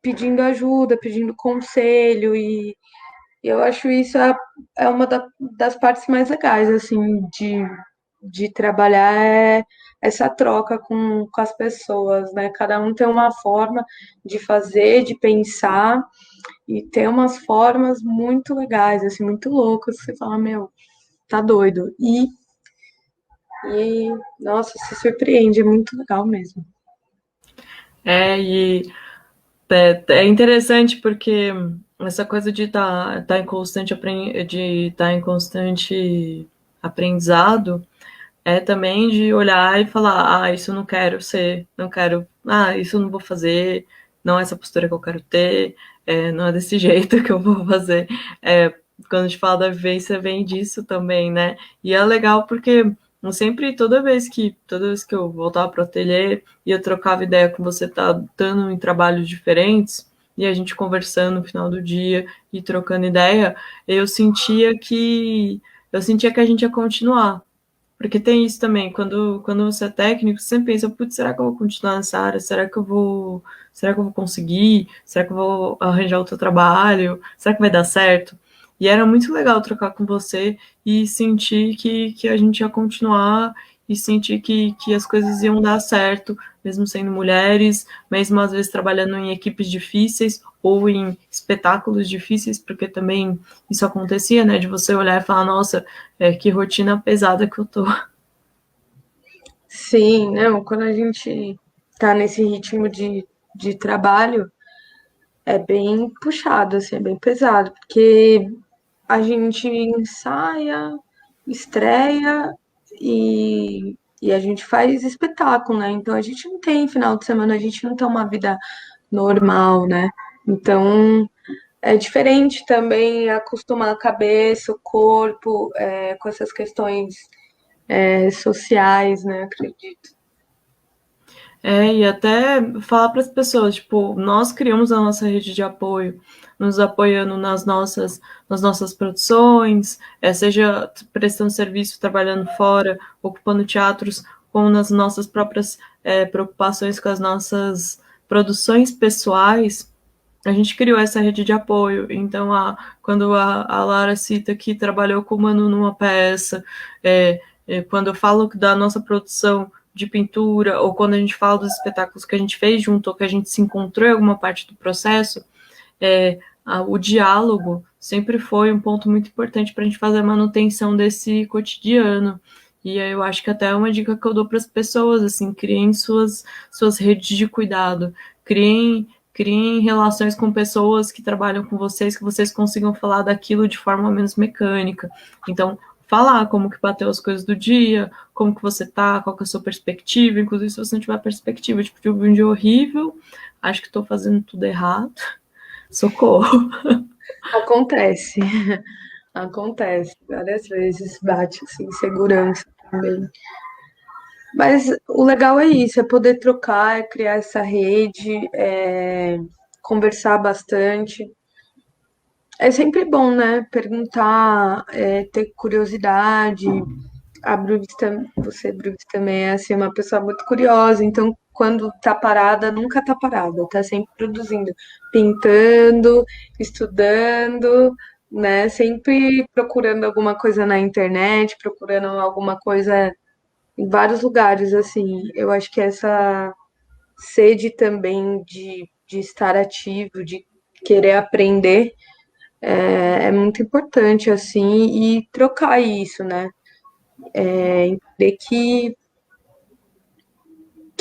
pedindo ajuda, pedindo conselho, e eu acho isso é uma das partes mais legais, assim, de trabalhar, essa troca com as pessoas, né? Cada um tem uma forma de fazer, de pensar, e tem umas formas muito legais, assim, muito loucas, que você fala, meu, tá doido. Nossa, se surpreende, é muito legal mesmo. E é interessante porque essa coisa de tá em constante aprendizado é também de olhar e falar, isso eu não quero ser, não quero, isso eu não vou fazer, não é essa postura que eu quero ter, não é desse jeito que eu vou fazer. Quando a gente fala da vivência, vem disso também, né? E é legal porque Sempre, toda vez que eu voltava para o ateliê e eu trocava ideia com você, tá dando em trabalhos diferentes, e a gente conversando no final do dia e trocando ideia, eu sentia que a gente ia continuar. Porque tem isso também, quando você é técnico, você sempre pensa, putz, será que eu vou continuar nessa área? Será que eu vou conseguir? Será que eu vou arranjar outro trabalho? Será que vai dar certo? E era muito legal trocar com você e sentir que a gente ia continuar e sentir que as coisas iam dar certo, mesmo sendo mulheres, mesmo às vezes trabalhando em equipes difíceis ou em espetáculos difíceis, porque também isso acontecia, né? De você olhar e falar, nossa, que rotina pesada que eu tô. Sim, não, quando a gente tá nesse ritmo de trabalho, é bem puxado, assim, é bem pesado, porque a gente ensaia, estreia e a gente faz espetáculo, né? Então a gente não tem final de semana, a gente não tem uma vida normal, né? Então é diferente também acostumar a cabeça, o corpo, com essas questões sociais, né? Acredito. E até falar para as pessoas, tipo, nós criamos a nossa rede de apoio, nos apoiando nas nossas produções, seja prestando serviço, trabalhando fora, ocupando teatros, como nas nossas próprias preocupações com as nossas produções pessoais. A gente criou essa rede de apoio. Então, quando a Lara cita que trabalhou com o Manu numa peça, quando eu falo da nossa produção de pintura, ou quando a gente fala dos espetáculos que a gente fez junto, ou que a gente se encontrou em alguma parte do processo, o diálogo sempre foi um ponto muito importante para a gente fazer a manutenção desse cotidiano. E aí eu acho que até é uma dica que eu dou para as pessoas, assim, criem suas redes de cuidado, criem relações com pessoas que trabalham com vocês, que vocês consigam falar daquilo de forma menos mecânica. Então, falar como que bateu as coisas do dia, como que você tá, qual que é a sua perspectiva, inclusive se você não tiver perspectiva, tipo, tive um dia horrível, acho que estou fazendo tudo errado, socorro. Acontece, acontece. Várias vezes bate assim, insegurança também. Mas o legal é isso, é poder trocar, é criar essa rede, conversar bastante. É sempre bom, né? Perguntar, ter curiosidade. A Bruna, você, Bruna, também é assim, uma pessoa muito curiosa, então quando tá parada, nunca tá parada, tá sempre produzindo, pintando, estudando, né? Sempre procurando alguma coisa na internet, procurando alguma coisa em vários lugares, assim. Eu acho que essa sede também de estar ativo, de querer aprender, é muito importante, assim, e trocar isso, né? Entender que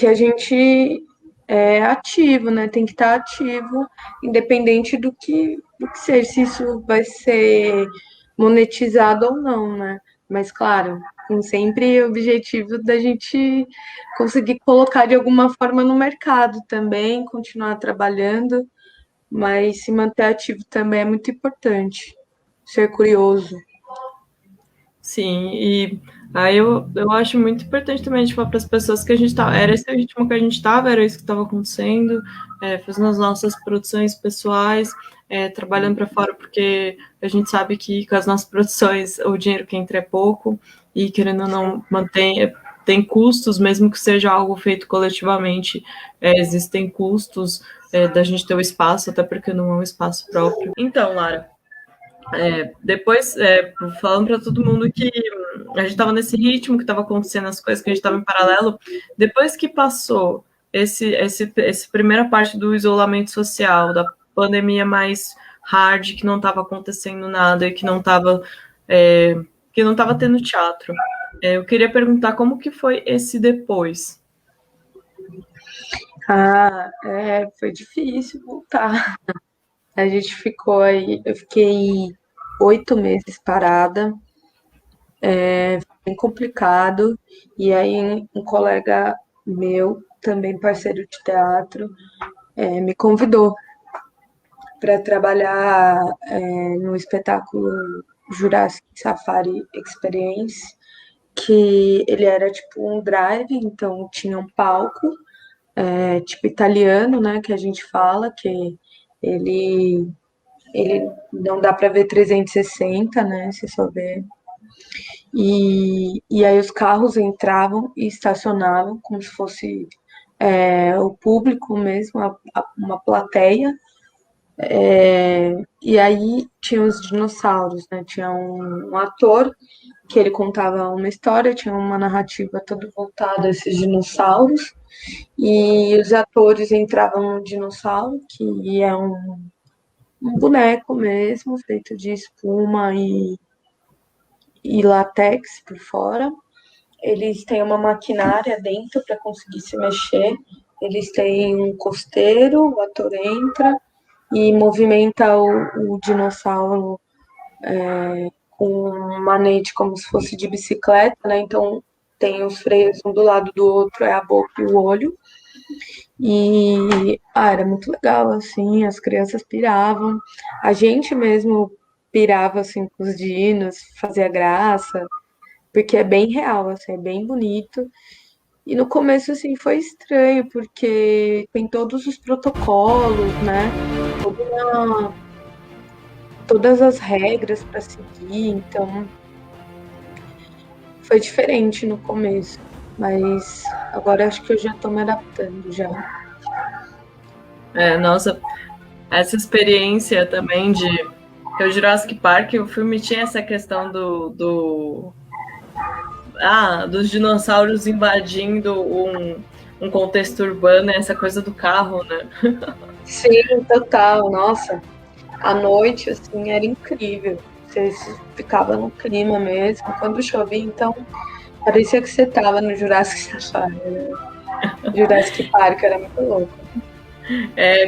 a gente é ativo, né? Tem que estar ativo, independente do que seja, se isso vai ser monetizado ou não, né? Mas, claro, com sempre o objetivo da gente conseguir colocar de alguma forma no mercado também, continuar trabalhando, mas se manter ativo também é muito importante. Ser curioso. Sim, e aí eu acho muito importante também a gente falar para as pessoas que a gente tá, era esse o ritmo que a gente estava, era isso que estava acontecendo, fazendo as nossas produções pessoais, trabalhando para fora, porque a gente sabe que com as nossas produções o dinheiro que entra é pouco, e querendo ou não, tem custos, mesmo que seja algo feito coletivamente, existem custos da gente ter o espaço, até porque não é um espaço próprio. Então, Lara, depois, falando para todo mundo que a gente estava nesse ritmo, que estava acontecendo as coisas, que a gente estava em paralelo, depois que passou essa primeira parte do isolamento social, da pandemia mais hard, que não estava acontecendo nada e que não estava tendo teatro, eu queria perguntar como que foi esse depois. Foi difícil voltar. A gente ficou aí, eu fiquei 8 meses parada, bem complicado. E aí um colega meu, também parceiro de teatro, me convidou para trabalhar no espetáculo Jurassic Safari Experience. que ele era tipo um drive, então tinha um palco, tipo italiano, né, que a gente fala, que ele, ele não dá para ver 360, né, você só vê. E aí os carros entravam e estacionavam como se fosse o público mesmo, uma plateia. E aí tinha os dinossauros, né? Tinha um ator que ele contava uma história, tinha uma narrativa toda voltada a esses dinossauros. E os atores entravam no dinossauro, que é um boneco mesmo, feito de espuma e látex por fora. Eles têm uma maquinária dentro para conseguir se mexer. Eles têm um costeiro, o ator entra e movimenta o dinossauro com um manete como se fosse de bicicleta, né? Então tem os freios um do lado do outro, é a boca e o olho. E era muito legal, assim, as crianças piravam. A gente mesmo pirava assim com os dinos, fazia graça, porque é bem real, assim, é bem bonito. E no começo, assim, foi estranho, porque tem todos os protocolos, né? Toda- todas as regras para seguir, então foi diferente no começo. Mas agora acho que eu já tô me adaptando já. Nossa, essa experiência também de que o Jurassic Park, o filme tinha essa questão dos dinossauros invadindo um contexto urbano, essa coisa do carro, né? Sim, total. Nossa, à noite, assim, era incrível. Você ficava no clima mesmo. Quando chovia, então, parecia que você tava no Jurassic Safari, né? Jurassic Park era muito louco.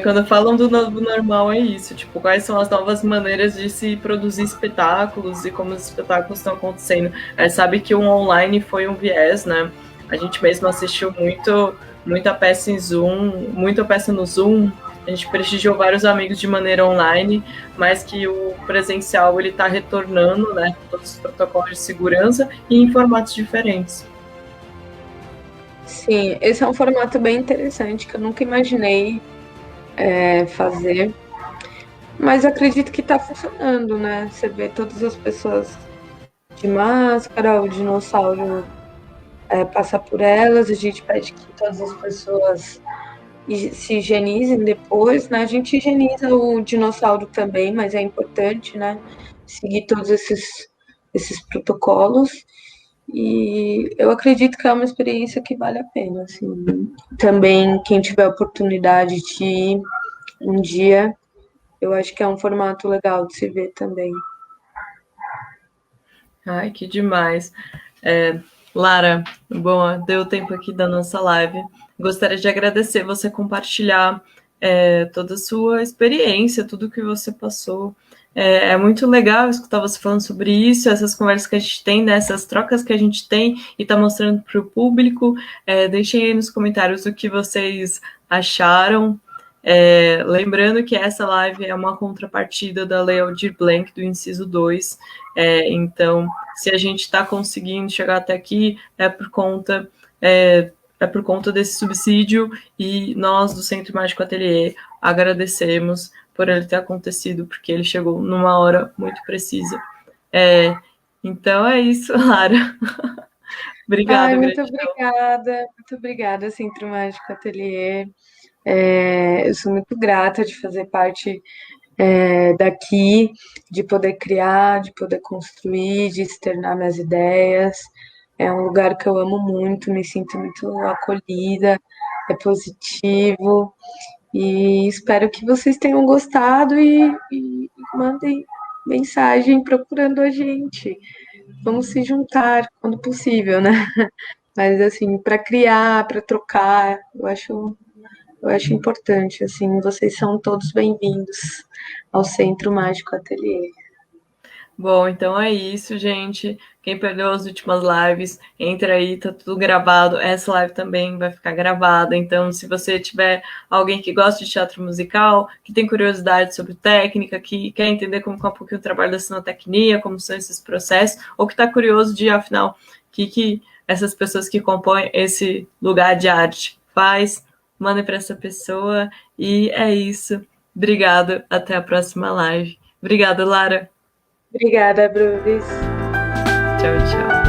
Quando falam do novo normal é isso, tipo, quais são as novas maneiras de se produzir espetáculos e como os espetáculos estão acontecendo. Sabe que o online foi um viés, né? A gente mesmo assistiu muita peça em Zoom, muita peça no Zoom, a gente prestigiou vários amigos de maneira online, mas que o presencial ele está retornando, né, com todos os protocolos de segurança e em formatos diferentes. Sim, esse é um formato bem interessante que eu nunca imaginei fazer, mas acredito que está funcionando, né? Você vê todas as pessoas de máscara, o dinossauro passa por elas, a gente pede que todas as pessoas se higienizem depois, né? A gente higieniza o dinossauro também, mas é importante, né? Seguir todos esses protocolos. E eu acredito que é uma experiência que vale a pena, assim. Também, quem tiver a oportunidade de ir um dia, eu acho que é um formato legal de se ver também. Ai, que demais. Lara, bom, deu tempo aqui da nossa live. Gostaria de agradecer você compartilhar toda a sua experiência, tudo que você passou. É muito legal escutar você falando sobre isso, essas conversas que a gente tem, né, essas trocas que a gente tem e tá mostrando para o público. Deixem aí nos comentários o que vocês acharam. Lembrando que essa live é uma contrapartida da Lei Aldir Blanc do inciso 2. Então, se a gente está conseguindo chegar até aqui, é por conta desse subsídio, e nós do Centro Mágico Atelier agradecemos por ele ter acontecido, porque ele chegou numa hora muito precisa. Então é isso, Lara. Ai, Obrigado, gratidão. muito obrigada, Centro Mágico Atelier. Eu sou muito grata de fazer parte daqui, de poder criar, de poder construir, de externar minhas ideias. É um lugar que eu amo muito, me sinto muito acolhida, é positivo e espero que vocês tenham gostado e mandem mensagem procurando a gente. Vamos se juntar quando possível, né? Mas assim, para criar, para trocar, eu acho importante, assim, vocês são todos bem-vindos ao Centro Mágico Ateliê. Bom, então é isso, gente. Quem perdeu as últimas lives, entra aí, tá tudo gravado. Essa live também vai ficar gravada. Então, se você tiver alguém que gosta de teatro musical, que tem curiosidade sobre técnica, que quer entender como é um pouquinho o trabalho da sinotecnia, como são esses processos, ou que está curioso de, afinal, que essas pessoas que compõem esse lugar de arte faz, mandem para essa pessoa, e é isso. Obrigado, até a próxima live. Obrigada, Lara. Obrigada, Bruce. Tchau, tchau.